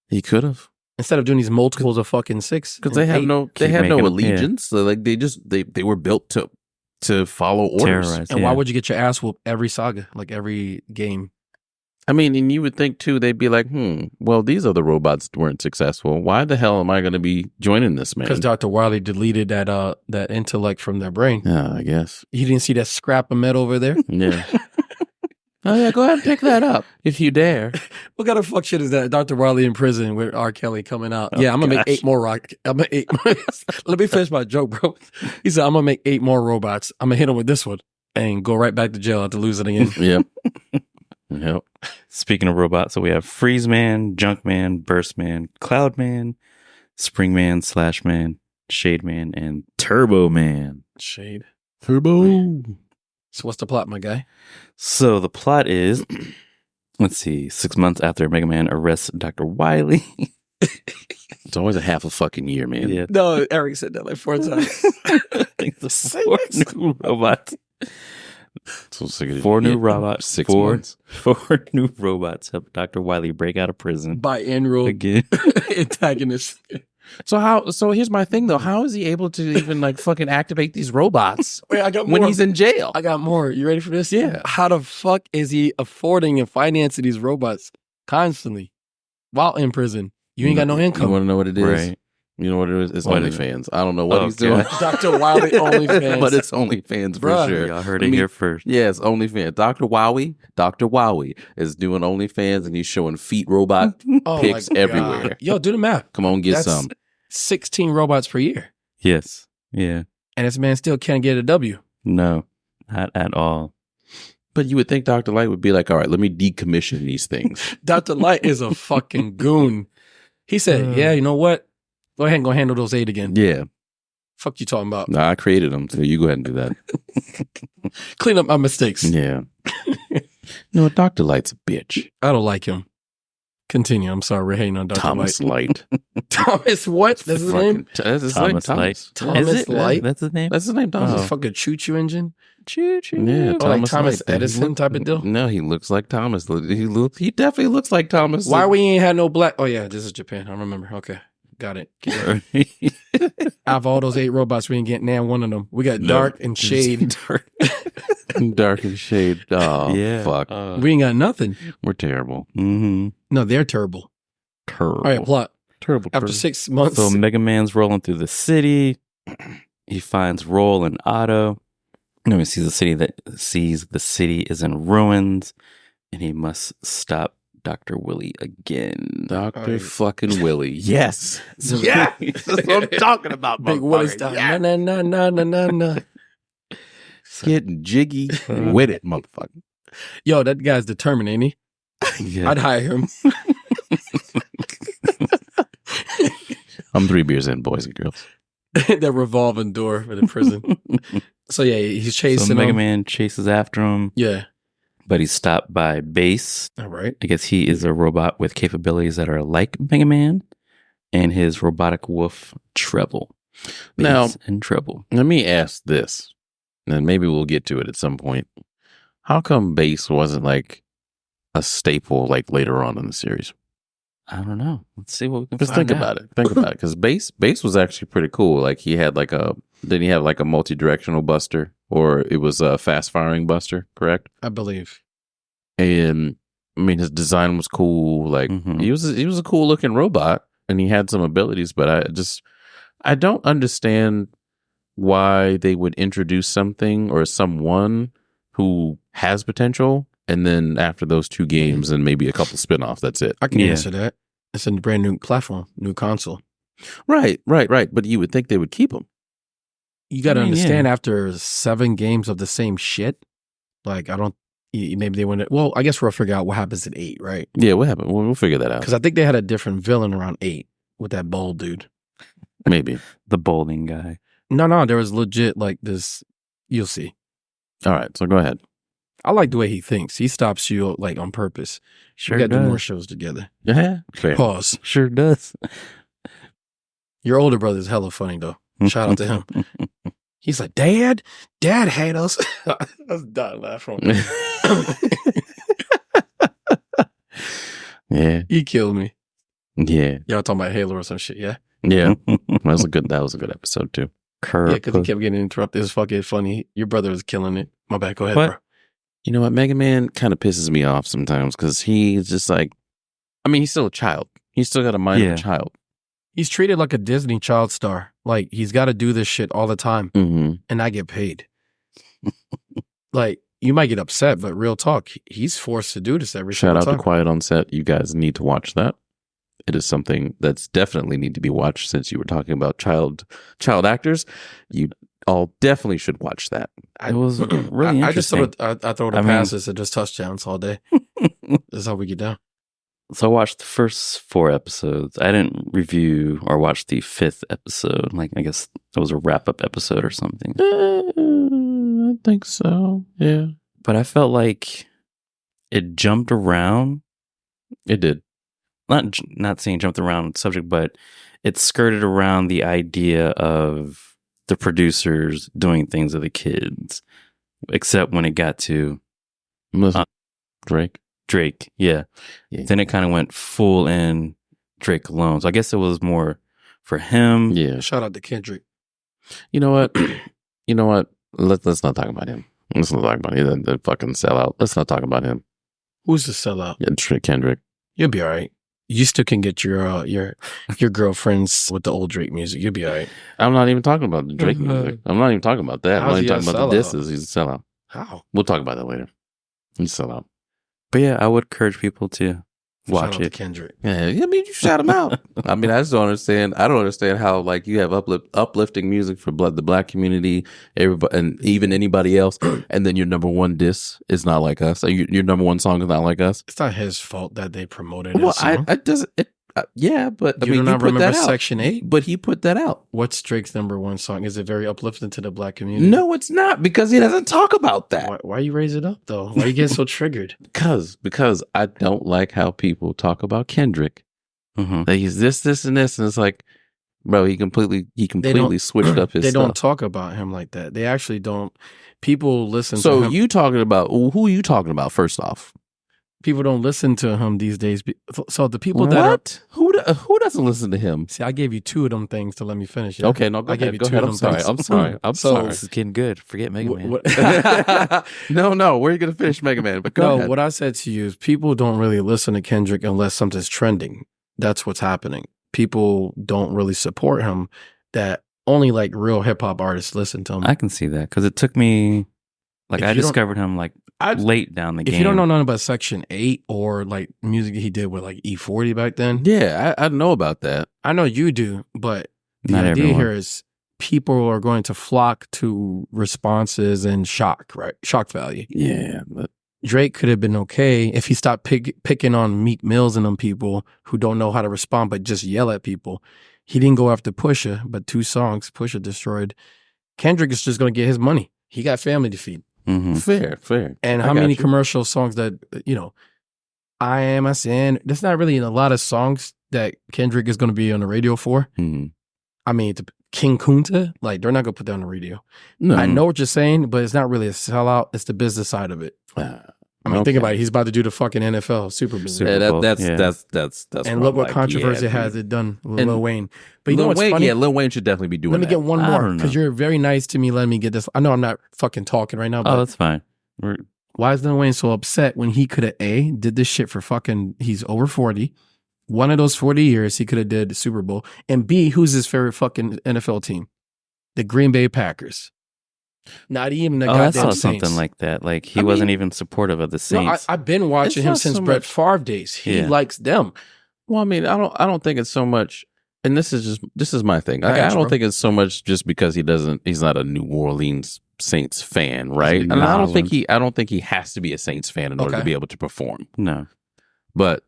he could have. Instead of doing these multiples of fucking 6. Because they have no Keep no making 'em, allegiance. So like they were built to follow orders. Terrorize, And why would you get your ass whooped every saga, like every game? I mean, and you would think too, they'd be like, well, these other robots weren't successful. Why the hell am I going to be joining this man? Because Dr. Wily deleted that intellect from their brain. Yeah, I guess. You didn't see that scrap of metal over there? Yeah. Oh yeah, go ahead and pick that up if you dare. What kind of fuck shit is that? Dr. Wily in prison with R. Kelly coming out. Oh, Yeah, I'm gonna gosh. make 8 more Let me finish my joke, bro. He said, I'm gonna make 8 more robots. I'm gonna hit him with this one and go right back to jail after losing again. Yep. Yep. Speaking of robots, so we have Freeze Man, Junk Man, Burst Man, Cloud Man, Spring Man, Slash Man, Shade Man, and Turbo Man. Shade. Turbo. So what's the plot, my guy? So the plot is, let's see, 6 months after Mega Man arrests Dr. Wily. It's always a half a fucking year, man. Yeah. No, Eric said that like 4 times. I think the 4 new robots. So it's like 4 new robots. 6 4 months. 4 new robots help Dr. Wily break out of prison Biannual again. antagonist. So here's my thing though. How is he able to even like fucking activate these robots Wait, I got more. when he's in jail? I got more. You ready for this? Yeah. How the fuck is he affording and financing these robots constantly while in prison? You ain't got no You income. want to know what it is? Right. You know what it is? It's What is OnlyFans. I don't know what Oh, he's doing. God. Dr. Wily OnlyFans. But it's OnlyFans for Bruh. sure. Y'all heard Let it me- here first. Yeah, it's OnlyFans. Dr. Wowie is doing OnlyFans and he's showing feet robot Oh, pics my God. everywhere. Yo, do the math. Come on, get That's some. 16 robots per year. Yes. Yeah. And this man still can't get a W. No, not at all. But you would think Dr. Light would be like, all right, let me decommission these things. Dr. Light is a fucking goon. He said, yeah, you know what? Go ahead and go handle those 8 again. Yeah. Fuck you talking about. No, I created them, so you go ahead and do that. Clean up my mistakes. Yeah. No, Dr. Light's a bitch. I don't like him. Continue. I'm sorry. We're hating on Dr. Thomas Light. Light. Thomas what? That's his name? That's his name. Thomas Light. Thomas Is it? Light? That's his name? That's his name, This Thomas. is a fucking choo-choo engine. Choo-choo. Yeah, Oh, like Thomas Edison type of deal? No, he looks like Thomas. He definitely looks like Thomas. Why we ain't had no black? Oh, yeah. This is Japan. I remember. Okay. Got it. Out of all those 8 robots, we ain't getting now one of them. We got Dark and Shade. Dark and Shade? Oh, Yeah. fuck. We ain't got nothing. We're terrible. Mm-hmm. No, they're terrible. Terrible. All right, plot. Terrible. After 6 months, So Mega Man's rolling through the city. He finds Roll and Otto. No, he sees the city is in ruins, and he must stop Dr. Willie again. Dr. All right. fucking Willie. Yes. Yeah. That's what I'm talking about. Big Willie motherfucker. style. Yeah. Na, na, na, na, na, na. Getting jiggy with it, motherfucker. Yo, that guy's determined, ain't he? Yeah. I'd hire him. I'm 3 beers in, boys and girls. That revolving door for the prison. So yeah, he's chasing So Mega him. Man chases after him, Yeah. but he's stopped by Base. All right. I guess he is a robot with capabilities that are like Mega Man, and his robotic wolf Treble. Now- Bass and Treble. Let me ask this, and maybe we'll get to it at some point. How come bass wasn't like a staple like later on in the series? I don't know. Let's see what we can Just find think out. about it. Think about it. Because bass was actually pretty cool. Like he had like didn't he have like a multi-directional buster, or it was a fast-firing buster, correct? I believe. And I mean, his design was cool. Like Mhm. he was a cool looking robot, and he had some abilities. But I don't understand why they would introduce something or someone who has potential, and then after those 2 games and maybe a couple spinoffs, that's it. I can Yeah. answer that. It's a brand new platform, new console. Right. But you would think they would keep him. You got to I mean, understand yeah. after 7 games of the same shit, like maybe they wouldn't. Well, I guess we'll figure out what happens at 8, right? Yeah, what happened? We'll figure that out. Because I think they had a different villain around 8 with that bald dude. Maybe. The bowling guy. No, there was legit like this. You'll see. All right. So go ahead. I like the way he thinks. He stops you like on purpose. Sure We got to do does. more shows together. Yeah. Fair. Pause. Sure does. Your older brother is hella funny though. Shout out to him. He's like, Dad had us. I was dying laughing. Yeah. He killed me. Yeah. Y'all talking about Halo or some shit, yeah? Yeah. That was a good episode too. Yeah, because he kept getting interrupted. It's fucking funny. Your brother was killing it. My bad. Go ahead, What? bro. You know what? Mega Man kind of pisses me off sometimes because he's just like, I mean, he's still a child. He's still got a mind of a child. He's treated like a Disney child star. Like, he's got to do this shit all the time. Mm-hmm. And I get paid. Like, you might get upset, but real talk, he's forced to do this every Shout single out time. to Quiet on Set. You guys need to watch that. It is something that's definitely need to be watched since you were talking about child actors. You all definitely should watch that. It was really I just interesting. I throw the passes and just touchdowns all day. That's how we get down. So I watched the first 4 episodes. I didn't review or watch the 5th episode. Like, I guess it was a wrap-up episode or something. I think so. Yeah. But I felt like it jumped around. It did. Not saying jumped around subject, but it skirted around the idea of the producers doing things with the kids, except when it got to Drake. Yeah. Then it kind of went full in Drake alone. So I guess it was more for him. Yeah. Shout out to Kendrick. You know what? Let's not talk about him. Let's not talk about him. The fucking sellout. Let's not talk about him. Who's the sellout? Yeah, Kendrick. You'll be all right. You still can get your girlfriends with the old Drake music. You'll be all right. I'm not even talking about the Drake music. I'm not even talking about that. I'm not even talking about the disses. He's a sellout. How? We'll talk about that later. He's a sellout. But yeah, I would encourage people to watch Shout out it. to Kendrick. Yeah, I mean, you shout him out. I mean, I just don't understand. I don't understand how like you have uplifting music for the black community, everybody, and even anybody else, and then your number one diss is not like us. Your number one song is not like us. It's not his fault that they promoted Well, his song. yeah, but I You mean, do not put remember that out. Section 8? But he put that out. What's Drake's number one song? Is it very uplifting to the black community? No, it's not because he doesn't talk about that. Why you raise it up though? Why you get so triggered? Because I don't like how people talk about Kendrick. Mm-hmm. That he's this, and this, and it's like, bro, he completely switched up his They stuff. don't talk about him like that. They actually don't. People listen to So him. you talking about who are you talking about? First off, People don't listen to him these days. So the people what? Who doesn't listen to him? See, I gave you 2 of them things to let me finish. Yeah? Okay, no, go I gave ahead. you Go 2 ahead. of I'm them sorry. things. I'm sorry. I'm So- sorry. This is getting good. Forget Mega Man. No. Where are you going to finish Mega Man? But go ahead. What I said to you is people don't really listen to Kendrick unless something's trending. That's what's happening. People don't really support him. That only like real hip hop artists listen to him. I can see that because it took me, like, If I you don't- discovered him like late down the game. If you don't know nothing about Section 8 or like music he did with like E40 back then, Yeah, I know about that. I know you do, but the Not idea everyone. here is people are going to flock to responses and shock, right? Shock value. Yeah, but Drake could have been okay if he stopped picking on Meek Mills and them people who don't know how to respond, but just yell at people. He didn't go after Pusha, but 2 songs Pusha destroyed. Kendrick is just going to get his money. He got family to feed. Mm-hmm. fair. And I how got many you. commercial songs that, I Am a Sin. There's not really a lot of songs that Kendrick is going to be on the radio for. Mhm. I mean, King Kunta, like, they're not going to put that on the radio. No, I know what you're saying, but it's not really a sellout. It's the business side of it. I mean, think about it. He's about to do the fucking NFL Super Bowl. Super Bowl, that's yeah. that's And look what like, controversy yeah, has it done with And Lil Wayne. But you know Lil what's Wayne, funny? yeah, Lil Wayne should definitely be doing Let me that. get one I more don't because know. you're very nice to me. Let me get this. I know I'm not fucking talking right now, Oh, but that's fine. why is Lil Wayne so upset when he could have did this shit for fucking, he's over 40. One of those 40 years he could have did the Super Bowl. And B, who's his favorite fucking NFL team? The Green Bay Packers. Not even the I goddamn saw Saints. something like that. Like he I wasn't mean- even supportive of the No, Saints. I've been watching It's him not since so Brett much- Favre days. He Yeah. likes them. Well, I mean, I don't think it's so much. And this is my thing. I got I you, don't bro. think it's so much just because he's not a New Orleans Saints fan, right? He's And I don't New think he has to be a Saints fan in order Okay. to be able to perform. No. But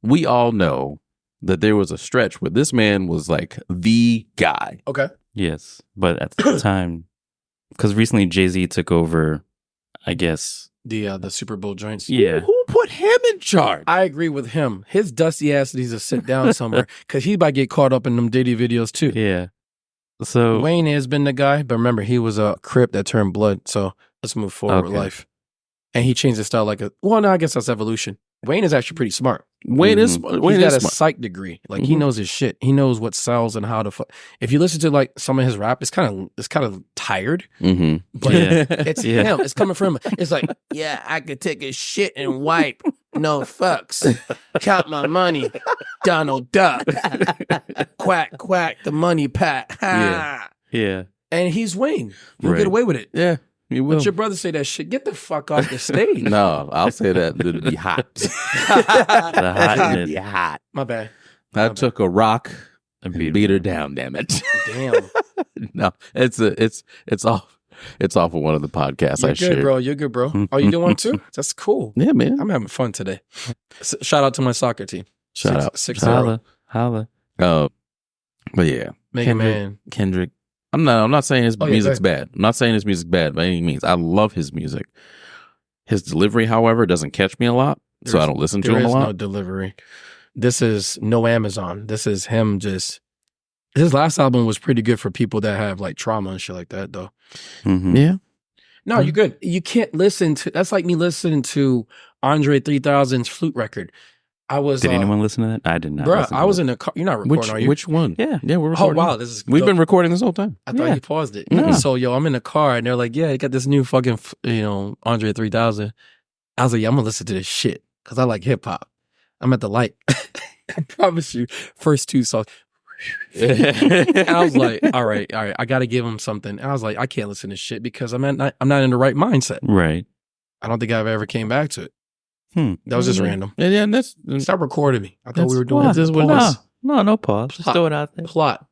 we all know that there was a stretch where this man was like the guy. Okay. Yes. But at the time, because recently Jay-Z took over, I guess. The Super Bowl joints. Yeah. Who put him in charge? I agree with him. His dusty ass needs to sit down somewhere because he's about to get caught up in them Diddy videos too. Yeah. So Wayne has been the guy, but remember, he was a Crip that turned blood. So let's move forward with Okay. life. And he changed his style no, I guess that's evolution. Wayne is actually pretty smart. Wayne is He's got a smart. psych degree. Like he knows his shit. He knows what sells and how to. If you listen to like some of his rap, it's kind of tired. Mm-hmm. But Yeah. it's Yeah. him. It's coming from him. It's like, yeah, I could take a shit and wipe. No fucks. Count my money. Donald Duck. Quack, quack, the money pat. Ha. Yeah. And he's Wayne. He'll Right. get away with it. Yeah, you will. Let your brother say that shit. Get the fuck off the stage. No, I'll say that. It'll be hot. The hotness. Be hot. My bad. I took a rock And and beat her down. Damn it. Damn. No, it's off. It's off of one of the podcasts You're I good, shared. bro. You're good, bro. Oh, you doing one too? That's cool. Yeah, man. I'm having fun today. Shout out to my soccer team. Shout out. 6-0. Holla. Holla. But yeah, Mega Kendrick. Man. Kendrick. I'm not saying his Oh, yeah, music's go bad. I'm not saying his music's bad by any means. I love his music. His delivery, however, doesn't catch me a lot, so I don't listen to There him a is lot. no delivery. This is no Amazon. This is him just. His last album was pretty good for people that have like trauma and shit like that, though. Mhm. Yeah. No, you're good. You can't listen to. That's like me listening to Andre 3000's flute record. I was. Did anyone listen to that? I did not. Bruh, listen I to was it. in the car. You're not recording, are you? Which one? Yeah. Yeah, we're Oh recording. wow, this is. We've been recording this whole time. I thought Yeah. you paused it. No. So yo, I'm in the car and they're like, "Yeah, you got this new fucking, Andre 3000." I was like, "Yeah, I'm gonna listen to this shit because I like hip hop." I'm at the light. I promise you, first two songs. And I was like, "All right, I got to give him something." And I was like, "I can't listen to shit because I'm not in the right mindset." Right. I don't think I've ever came back to it. Hmm. That was just Mhm. random. Yeah, that's Stop recording me. I thought we were That's doing what- this is what- pause. No pause. Just Plot. throw it out there. Plot.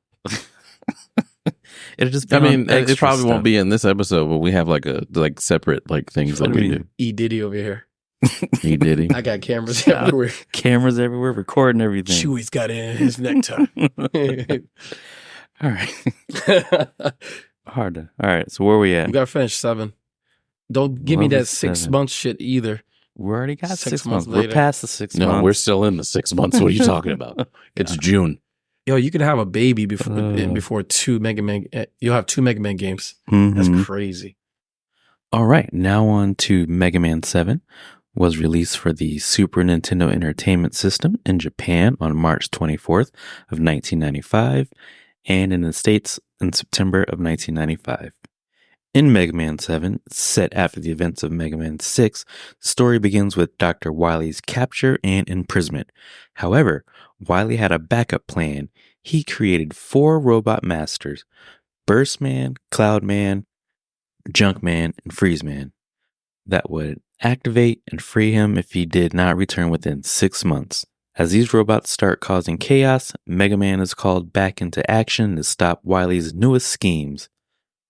It'll just be I mean, on extra it probably stuff. won't be in this episode, but we have like separate things that we do. E Diddy over here. He did he? I got cameras everywhere. Cameras everywhere, recording everything. Chewy's got it in his necktie. All right. Hard to. All right. So where we at? We got to finish 7. Don't give me Love that is 6 7. month shit either. We already got 6 6 months months. We're later. past the 6 No, months. we're still in the 6 months. What are you talking about? It's June. Yo, you could have a baby before Oh. before 2 Mega Man. You'll have 2 Mega Man games. Mhm. That's crazy. All right, now on to Mega Man 7. Was released for the Super Nintendo Entertainment System in Japan on March 24th of 1995 and in the States in September of 1995. In Mega Man 7, set after the events of Mega Man 6, the story begins with Dr. Wily's capture and imprisonment. However, Wily had a backup plan. He created 4 robot masters, Burst Man, Cloud Man, Junk Man, and Freeze Man, that would activate and free him if he did not return within 6 months. As these robots start causing chaos, Mega Man is called back into action to stop Wily's newest schemes.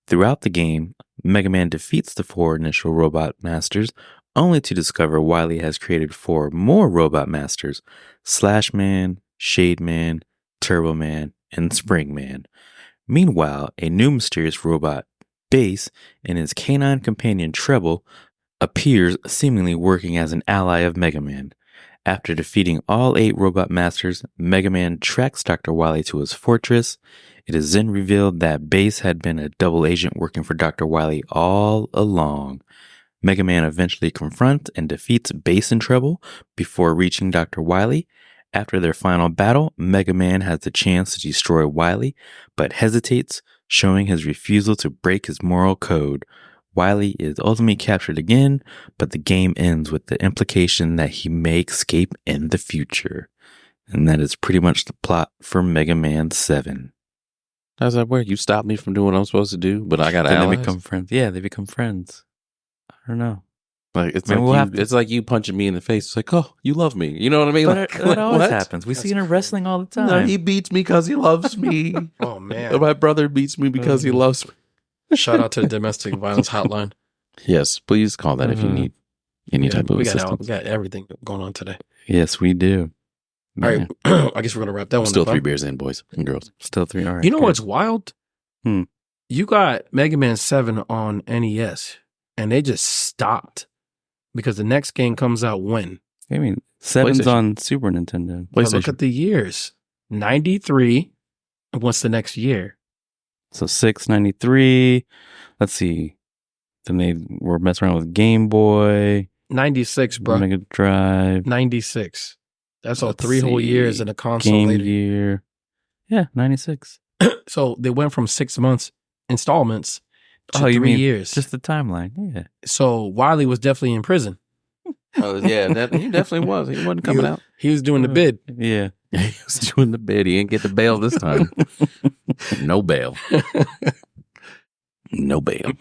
Throughout the game, Mega Man defeats the 4 initial robot masters, only to discover Wily has created 4 more robot masters, Slash Man, Shade Man, Turbo Man, and Spring Man. Meanwhile, a new mysterious robot, Bass, and his canine companion Treble appears seemingly working as an ally of Mega Man. After defeating all 8 robot masters, Mega Man tracks Dr. Wily to his fortress. It is then revealed that Bass had been a double agent working for Dr. Wily all along. Mega Man eventually confronts and defeats Bass and Treble before reaching Dr. Wily. After their final battle, Mega Man has the chance to destroy Wily, but hesitates, showing his refusal to break his moral code. Wily is ultimately captured again, but the game ends with the implication that he may escape in the future. And that is pretty much the plot for Mega Man 7. I was like, where you stopped me from doing what I'm supposed to do, but I got Then allies. they become friends. Yeah, they become friends. I don't know. Like it's Maybe like we'll you, have to- it's like you punching me in the face. It's like, oh, you love me. You know what I mean? But Like, that always what? happens. We see it in wrestling all the time. No, he beats me because he loves me. Oh man! My brother beats me because he loves me. Shout out to the domestic violence hotline. Yes, please call that if you need any type of we assistance. we got everything going on today. Yes, we do. All right, I guess we're gonna wrap that one. Still up, huh? 3 beers in, boys and girls. Still 3. All right. You know good. what's wild? Hmm. You got Mega Man 7 on NES, and they just stopped because the next game comes out when? I mean, 7's PlayStation. on Super Nintendo. But look PlayStation. at the years. 93. What's the next year? So 693. Let's see. Then they were messing around with Game Boy. 96, bro. Mega Drive. 96. That's all Let's 3 whole see. years in a console Game later. Gear. Yeah, 96. So they went from 6 months installments to Oh, you 3 mean years. Just the timeline. Yeah. So Wily was definitely in prison. Oh yeah, he definitely was. He wasn't coming out. He was doing the bid. Yeah. He was doing the bid. He didn't get the bail this time. No bail. No bail.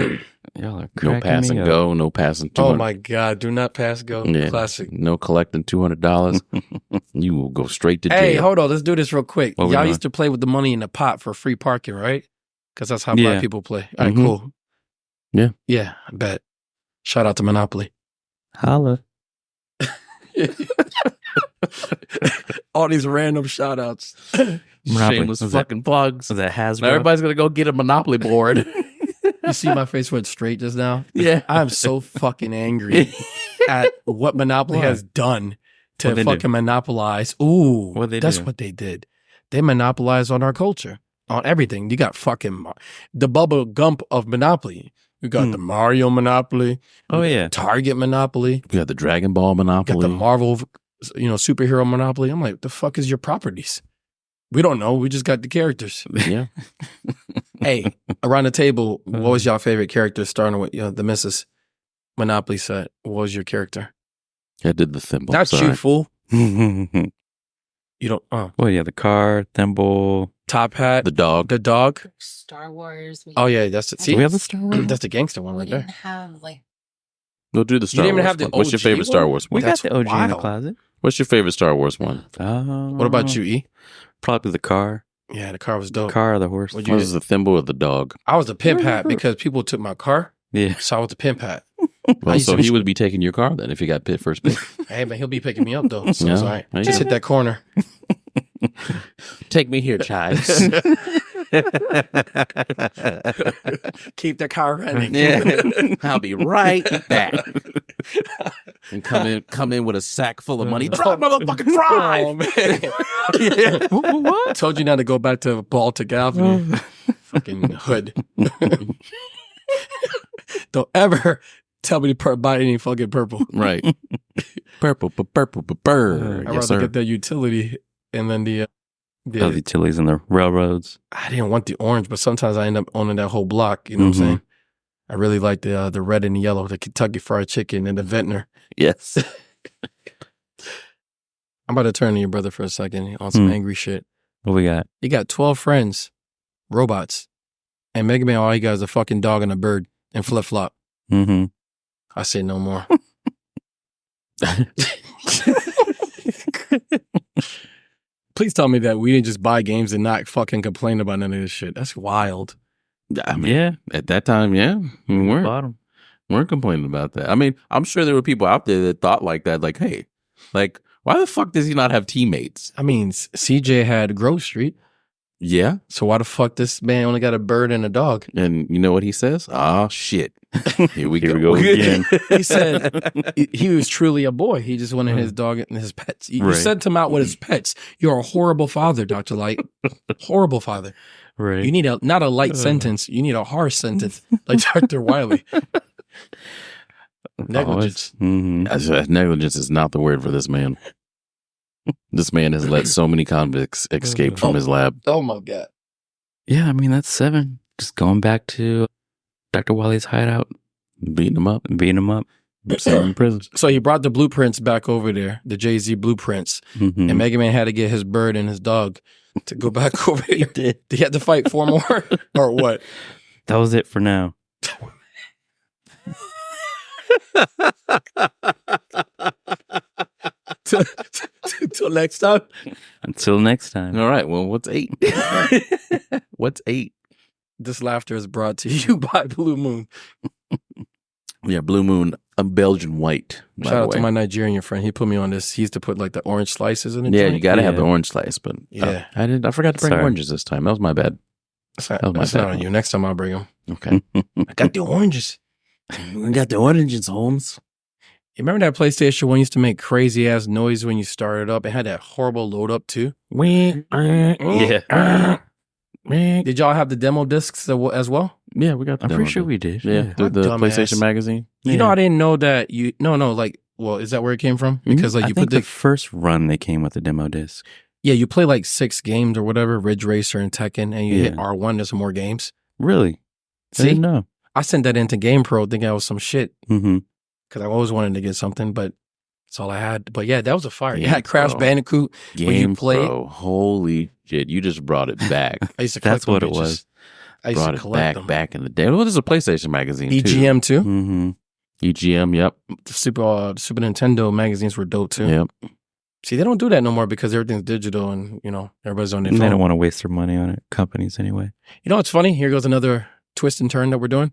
Y'all are No cracking pass me and up. go. No passing. Oh my God. Do not pass go. Yeah. Classic. No collecting $200. You will go straight to jail. Hey, hold on. Let's do this real quick. What we Y'all doing? used to play with the money in the pot for free parking, right? Because that's how Yeah. black people play. All right, Mhm. cool. Yeah. Yeah, I bet. Shout out to Monopoly. Holla. All these random shout outs. Monopoly. Shameless Was that- fucking plugs. Was that Hasbro? Now everybody's gonna go get a Monopoly board. You see my face went straight just now? Yeah. I'm so fucking angry at what Monopoly Why? has done to What'd they do? fucking monopolize. Ooh, What'd they that's do? what they did. They monopolized on our culture, on everything. You got fucking the bubble gump of Monopoly. You got the Mario Monopoly. Oh, yeah. Target Monopoly. We got the Dragon Ball You got Monopoly. the Marvel, superhero Monopoly. I'm like, the fuck is your properties? We don't know. We just got the characters. Yeah. Hey, around the table, what was your favorite character starting with the Mrs. Monopoly set? What was your character? I did the thimble. That's Sorry. you, fool. Well, You don't, yeah, the car, thimble. top hat, The dog. the dog. Star Wars. Oh, yeah, that's the, Do see, Do we have the Star Wars? that's the gangster one We right there. didn't have like We'll do the Star didn't even Wars have the one. What's your OG favorite Star one? Wars We one? That's got the OG in the wild. closet. What's your favorite Star Wars one? What about you, E? Probably the car. Yeah, the car was The dope. car or the horse. What'd What was the thimble or the dog? I was the pimp Where's hat your- because people took my car, Yeah. so I was the pimp hat. Well, used so to- he would be taking your car then if he got pit first pick. Hey, man, he'll be picking me up, though. So Yeah, it's all right. there you Just go. hit that corner. Take me here, chives. Keep the car running. Yeah. I'll be right back. And come in with a sack full of money. Drive, motherfucker, drive! Oh, man. What? Told you not to go back to Baltic Avenue. Fucking hood. Don't ever tell me to buy any fucking purple. Right. Purple. I'd Yes, rather sir. get the utility and then the Oh, the utilities and the railroads. I didn't want the orange, but sometimes I end up owning that whole block. You know what I'm Mhm. saying? I really like the red and the yellow, the Kentucky Fried Chicken and the Ventnor. Yes. I'm about to turn to your brother for a second on some angry shit. What we got? You got 12 friends, robots, and Mega Man, all you got is a fucking dog and a bird and flip flop. Mm-hmm. I say no more. Please tell me that we didn't just buy games and not fucking complain about none of this shit. That's wild. I mean, Yeah. at that time, yeah. We weren't complaining about that. I mean, I'm sure there were people out there that thought like that, like, hey, like, why the fuck does he not have teammates? I mean, CJ had Grove Street, Yeah. so why the fuck this man only got a bird and a dog? And you know what he says? Ah, shit. Here we Here go. we go again. He said he was truly a boy. He just wanted his dog and his pets. You Right. sent him out with his pets. You're a horrible father, Dr. Light. Horrible father. Right. You need not a light sentence. You need a harsh sentence, like Dr. Wiley. Negligence. Mm-hmm. Negligence is not the word for this man. This man has let so many convicts escape from his lab. Oh my God. Yeah, I mean, that's 7. Just going back to Dr. Wily's hideout Beating him up. and beating him up. Sitting in prison. So he brought the blueprints back over there, the Jay-Z blueprints, Mm-hmm. and Mega Man had to get his bird and his dog to go back over there. Did he have to fight 4 more or what? That was it for now. Till next time. Until next time. All right. Well, what's 8? What's 8? This laughter is brought to you by Blue Moon. Yeah, Blue Moon, a Belgian white. By Shout the out to way. my Nigerian friend. He put me on this. He used to put like the orange slices in the Yeah, joint. you got to have Yeah. the orange slice, but Yeah. I forgot to bring Sorry. oranges this time. That was my bad. That's not, That was my that's not bad. on you. Next time I'll bring them. Okay. I got the oranges. We got the oranges, Holmes. You remember that PlayStation 1 used to make crazy ass noise when you started up? It had that horrible load up too. Yeah. Man, Did y'all have the demo discs as well? yeah, we got the I'm demo pretty sure disc. we did. Yeah, through the Dumbass. PlayStation magazine. You know, I didn't know that you. No, like, well, is that where it came from? Because like I you think put the first run they came with the demo disc. yeah, you play like 6 games or whatever, Ridge Racer and Tekken, and you hit Yeah. R1. There's more games. Really? I See, didn't know. I sent that into GamePro thinking I was some shit Mm-hmm. because I always wanted to get something, but that's all I had. But yeah, that was a fire. You Game had Crash Pro. Bandicoot. When you Game played- Pro. Holy shit! You just brought it back. I used to collect That's what them it bitches. was. I used brought to it collect back them. in the day. Well, there's a PlayStation magazine EGM too. Mm-hmm. too. EGM. Yep. The Super Nintendo magazines were dope too. Yep. See, they don't do that no more because everything's digital and everybody's on their They phone. don't want to waste their money on it. Companies anyway. You know what's funny? Here goes another twist and turn that we're doing.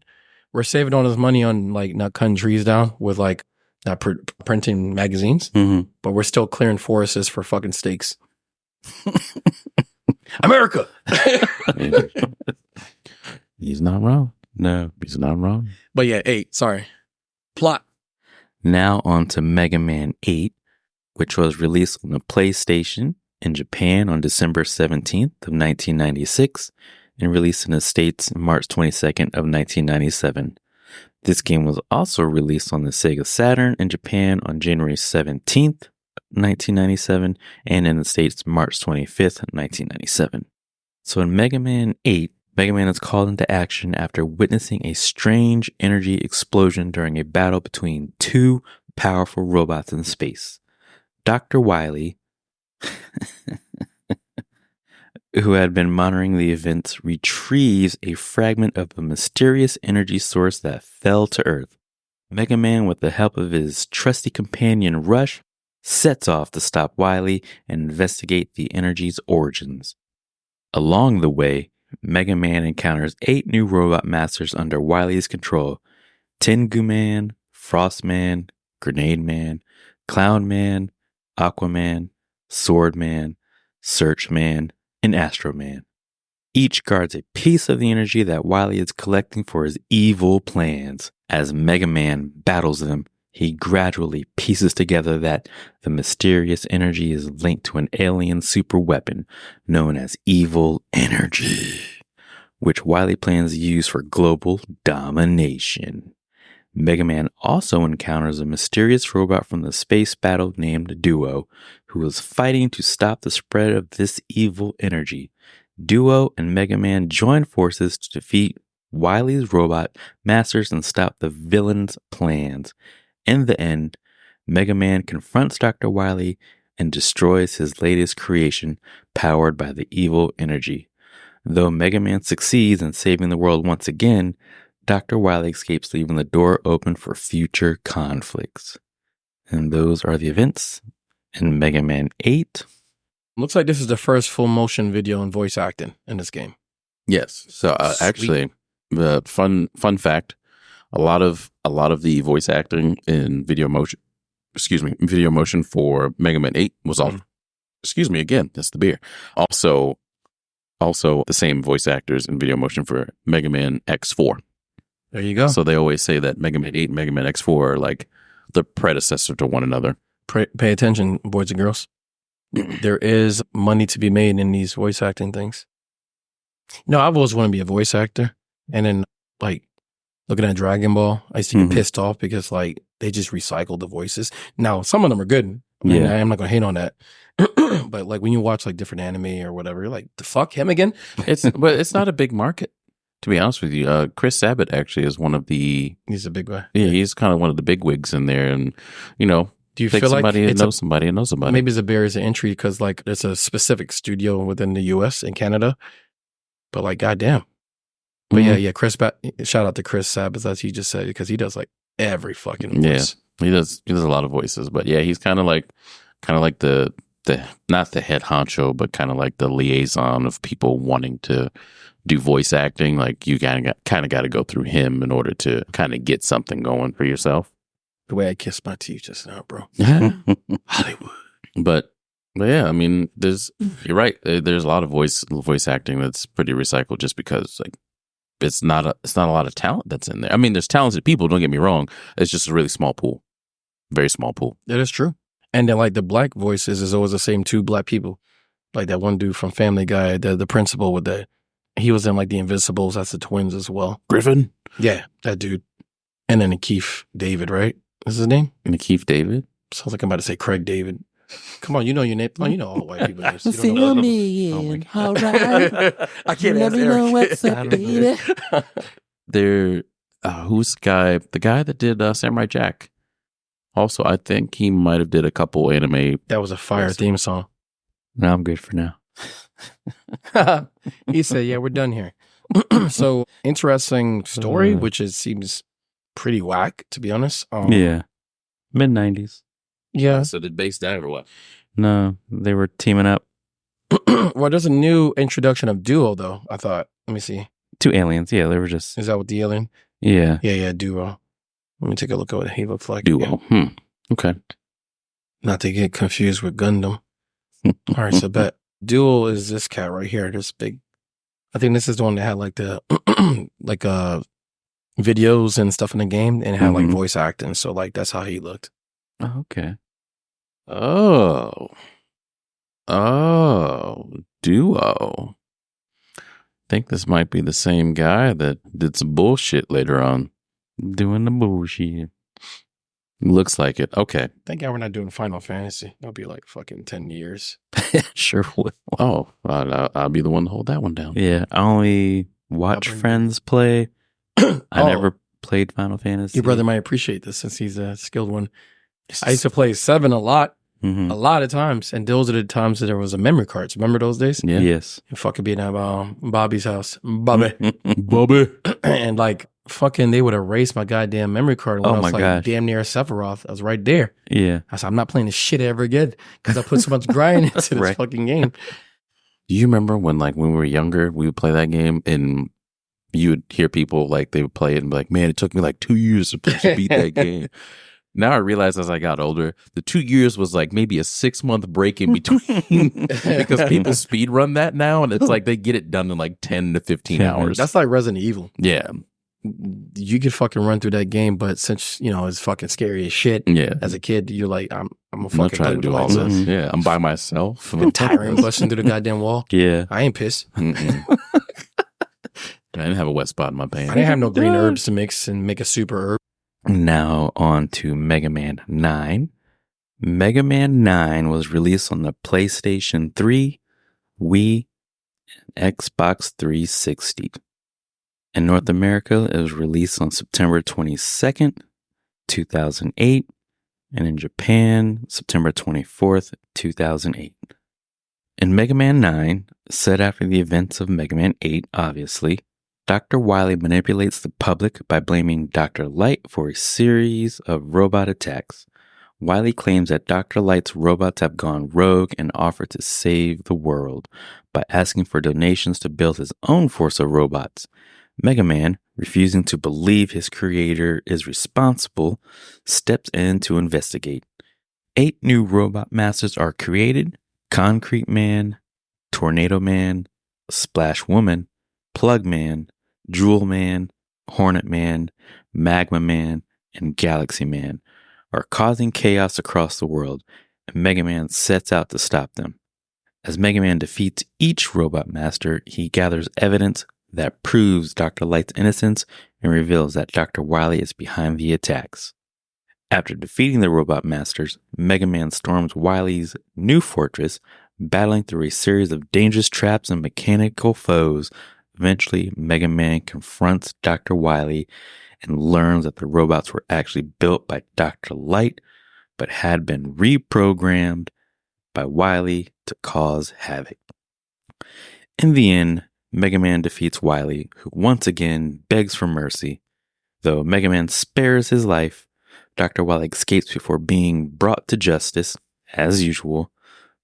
We're saving all this money on like not cutting trees down with like not printing magazines, Mm-hmm. but we're still clearing forests for fucking steaks. America. He's not wrong. No. He's not wrong. But yeah, 8. Sorry. Plot. Now on to Mega Man 8, which was released on the PlayStation in Japan on December 17th of 1996 and released in the States March 22nd of 1997. This game was also released on the Sega Saturn in Japan on January 17th, 1997, and in the States March 25th, 1997. So in Mega Man 8, Mega Man is called into action after witnessing a strange energy explosion during a battle between 2 powerful robots in space. Dr. Wily, who had been monitoring the events, retrieves a fragment of a mysterious energy source that fell to Earth. Mega Man, with the help of his trusty companion Rush, sets off to stop Wily and investigate the energy's origins. Along the way, Mega Man encounters 8 new robot masters under Wily's control: Tengu Man, Frost Man, Grenade Man, Clown Man, Aquaman, Sword Man, Search Man, and Astro Man. Each guards a piece of the energy that Wily is collecting for his evil plans. As Mega Man battles them, he gradually pieces together that the mysterious energy is linked to an alien super weapon known as Evil Energy, which Wily plans to use for global domination. Mega Man also encounters a mysterious robot from the space battle named Duo, who is fighting to stop the spread of this evil energy. Duo and Mega Man join forces to defeat Wily's robot masters and stop the villain's plans. In the end, Mega Man confronts Dr. Wily and destroys his latest creation, powered by the evil energy. Though Mega Man succeeds in saving the world once again, Dr. Wily escapes, leaving the door open for future conflicts. And those are the events in Mega Man 8. Looks like this is the first full motion video and voice acting in this game. Yes. So actually, fun fact: a lot of the voice acting in video motion for Mega Man 8 was all. Excuse me again. That's the beer. Also the same voice actors in video motion for Mega Man X4. There you go. So they always say that Mega Man 8 and Mega Man X4 are like the predecessor to one another. Pay attention, boys and girls. There is money to be made in these voice acting things. No, I've always wanted to be a voice actor. And then, like, looking at Dragon Ball, I used to get pissed off because, like, they just recycle the voices. Now, some of them are good. I mean, I'm not going to hate on that. But, like, when you watch, like, different anime or whatever, you're like, the fuck, him again? But it's not a big market, to be honest with you. Chris Sabat actually is one of the... He's a big guy. Yeah, he's kind of one of the big wigs in there. And, you know... Do you Take feel like somebody it's and know somebody and know somebody. maybe it's a barrier to entry because like there's a specific studio within the US and Canada, but like goddamn. But yeah, shout out to Chris Sabat as he just said because he does like every fucking voice. Yeah, he does a lot of voices. But yeah, he's kind of like the not the head honcho, but kind of like the liaison of people wanting to do voice acting. Like you kind of got to go through him in order to kind of get something going for yourself. The way I kissed my teeth just now, bro. Hollywood. But yeah, I mean, you're right. There's a lot of voice acting that's pretty recycled just because like it's not a lot of talent that's in there. I mean, there's talented people, don't get me wrong. It's just a really small pool. Very small pool. That is true. And then like the black voices is always the same 2 black people. Like that one dude from Family Guy, the principal with the He was in like the Invincibles. That's the twins as well. Griffin? Yeah, that dude. And then Keith David, right? Is his name? Keith David? Sounds like I'm about to say Craig David. Come on, you know your name. Oh, you know all the white people names. You don't Feel know me Oh my in, God. alright. I can't Let ask me know Eric. what's up, I don't know. baby. There, who's the guy? The guy that did Samurai Jack. Also, I think he might have did a couple anime. That was a fire theme song. No, I'm good for now. He said, yeah, we're done here. So, interesting story, which seems pretty whack, to be honest. Yeah. Mid 90s. Yeah. So did Base die or what? No, they were teaming up. Well, there's a new introduction of Duo, though, I thought. Let me see. 2 aliens. Yeah, they were just. Is that what the alien? Yeah. Yeah, Duo. Let me take a look at what he looks like. Duo. Okay. Not to get confused with Gundam. All right, so bet. Duo is this cat right here, this big. I think this is the one that had like the videos and stuff in the game and had like Mhm. voice acting. So like that's how he looked. Oh, okay. Oh, Duo. Think this might be the same guy that did some bullshit later on. Doing the bullshit. Looks like it. Okay. Thank God we're not doing Final Fantasy. That'll be like fucking 10 years. Sure will. Oh, I'll be the one to hold that one down. Yeah, I only watch bring- friends play. I Oh. never played Final Fantasy. Your brother might appreciate this since he's a skilled one. I used to play 7 a lot of times. And those are the times that there was a memory cards. Remember those days? Yeah. Yes. And fucking being at Bobby's house. Bobby. Bobby. And like fucking they would erase my goddamn memory card when Oh I was my like gosh. damn near Sephiroth. I was right there. Yeah. I said, I'm not playing this shit ever again because I put so much grind into this Right. fucking game. Do you remember when we were younger, we would play that game and you would hear people like they would play it and be like, man, it took me like 2 years to beat that game. Now I realize as I got older, the 2 years was like maybe a 6-month break in between because people speed run that now and it's like they get it done in like 10 to 15 hours. That's like Resident Evil. Yeah. You could fucking run through that game, but since it's fucking scary as shit. Yeah. As a kid, you're like, I'm a I'm not fucking trying to do all this. Yeah. I'm by myself. I'm tiring busting through the goddamn wall. Yeah. I ain't pissed. Mm-mm. I didn't have a wet spot in my I pants. didn't have no green herbs to mix and make a super herb. Now on to Mega Man 9. Mega Man 9 was released on the PlayStation 3, Wii, and Xbox 360. In North America, it was released on September 22nd, 2008, and in Japan, September 24th, 2008. In Mega Man 9, set after the events of Mega Man 8, obviously, Dr. Wily manipulates the public by blaming Dr. Light for a series of robot attacks. Wily claims that Dr. Light's robots have gone rogue and offered to save the world by asking for donations to build his own force of robots. Mega Man, refusing to believe his creator is responsible, steps in to investigate. 8 new robot masters are created: Concrete Man, Tornado Man, Splash Woman, Plug Man, Jewel Man, Hornet Man, Magma Man, and Galaxy Man are causing chaos across the world, and Mega Man sets out to stop them. As Mega Man defeats each robot master, he gathers evidence that proves Dr. Light's innocence and reveals that Dr. Wily is behind the attacks. After defeating the robot masters, Mega Man storms Wily's new fortress, battling through a series of dangerous traps and mechanical foes. Eventually, Mega Man confronts Dr. Wily and learns that the robots were actually built by Dr. Light, but had been reprogrammed by Wily to cause havoc. In the end, Mega Man defeats Wily, who once again begs for mercy. Though Mega Man spares his life, Dr. Wily escapes before being brought to justice, as usual,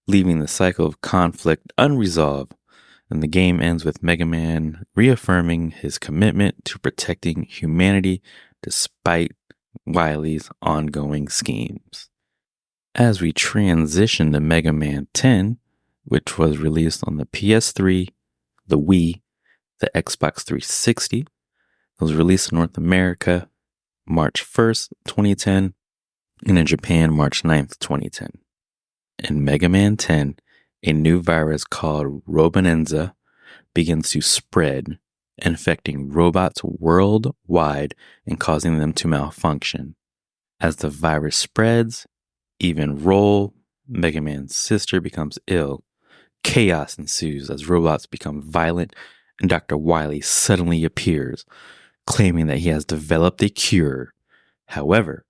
leaving the cycle of conflict unresolved, and the game ends with Mega Man reaffirming his commitment to protecting humanity despite Wily's ongoing schemes. As we transition to Mega Man 10, which was released on the PS3, the Wii, the Xbox 360, it was released in North America March 1st, 2010, and in Japan March 9th, 2010. In Mega Man 10, a new virus called Robinenza begins to spread, infecting robots worldwide and causing them to malfunction. As the virus spreads, even Roll, Mega Man's sister, becomes ill. Chaos ensues as robots become violent, and Dr. Wily suddenly appears, claiming that he has developed a cure. However,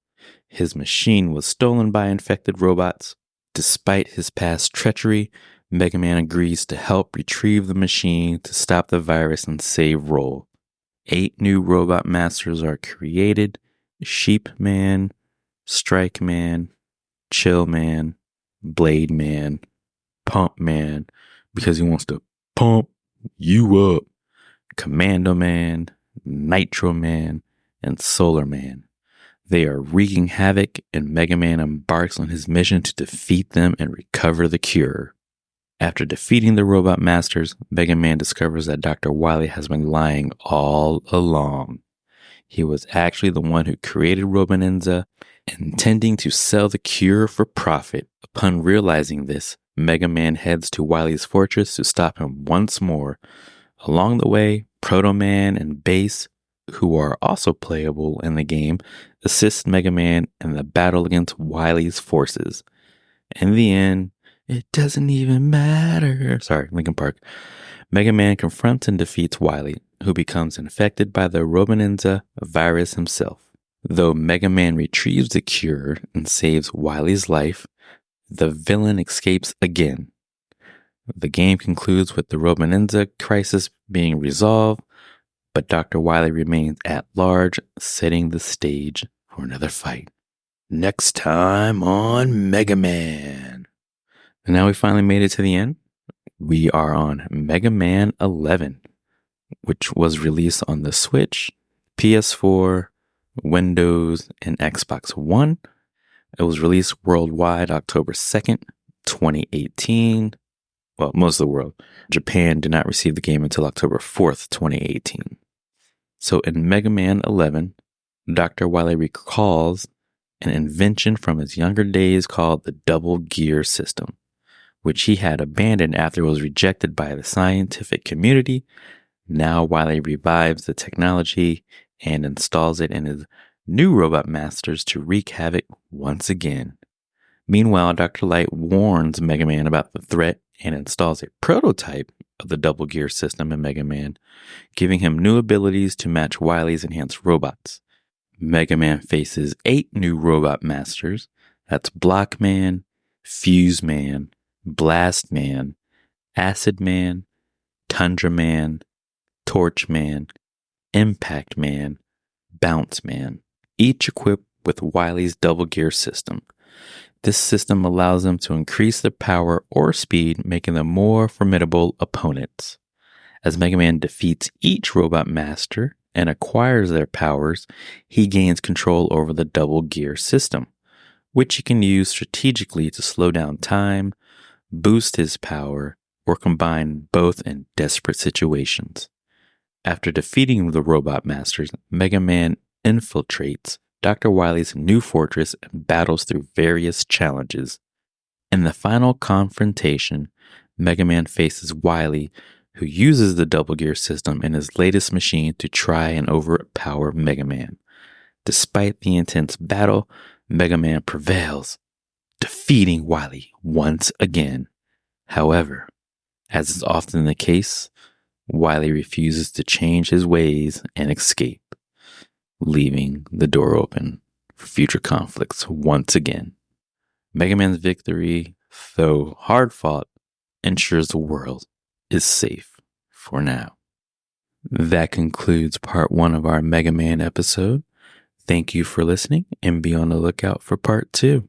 his machine was stolen by infected robots. Despite his past treachery, Mega Man agrees to help retrieve the machine to stop the virus and save Roll. 8 new robot masters are created: Sheep Man, Strike Man, Chill Man, Blade Man, Pump Man, because he wants to pump you up, Commando Man, Nitro Man, and Solar Man. They are wreaking havoc, and Mega Man embarks on his mission to defeat them and recover the cure. After defeating the robot masters, Mega Man discovers that Dr. Wily has been lying all along. He was actually the one who created Roboninza, intending to sell the cure for profit. Upon realizing this, Mega Man heads to Wily's fortress to stop him once more. Along the way, Proto Man and Bass, who are also playable in the game, assist Mega Man in the battle against Wily's forces. In the end, it doesn't even matter. Sorry, Linkin Park. Mega Man confronts and defeats Wily, who becomes infected by the Roboninza virus himself. Though Mega Man retrieves the cure and saves Wily's life, the villain escapes again. The game concludes with the Roboninza crisis being resolved, but Dr. Wily remains at large, setting the stage for another fight. Next time on Mega Man. And now we finally made it to the end. We are on Mega Man 11, which was released on the Switch, PS4, Windows, and Xbox One. It was released worldwide October 2nd, 2018. Well, most of the world. Japan did not receive the game until October 4th, 2018. So in Mega Man 11, Dr. Wily recalls an invention from his younger days called the double gear system, which he had abandoned after it was rejected by the scientific community. Now Wily revives the technology and installs it in his new robot masters to wreak havoc once again. Meanwhile, Dr. Light warns Mega Man about the threat and installs a prototype of the double gear system in Mega Man, giving him new abilities to match Wily's enhanced robots. Mega Man faces 8 new robot masters. That's Block Man, Fuse Man, Blast Man, Acid Man, Tundra Man, Torch Man, Impact Man, Bounce Man, each equipped with Wily's double gear system. This system allows them to increase their power or speed, making them more formidable opponents. As Mega Man defeats each robot master and acquires their powers, he gains control over the double gear system, which he can use strategically to slow down time, boost his power, or combine both in desperate situations. After defeating the robot masters, Mega Man infiltrates Dr. Wily's new fortress and battles through various challenges. In the final confrontation, Mega Man faces Wily, who uses the double gear system in his latest machine to try and overpower Mega Man. Despite the intense battle, Mega Man prevails, defeating Wily once again. However, as is often the case, Wily refuses to change his ways and escape, leaving the door open for future conflicts once again. Mega Man's victory, though hard-fought, ensures the world is safe for now. That concludes part 1 of our Mega Man episode. Thank you for listening, and be on the lookout for part 2.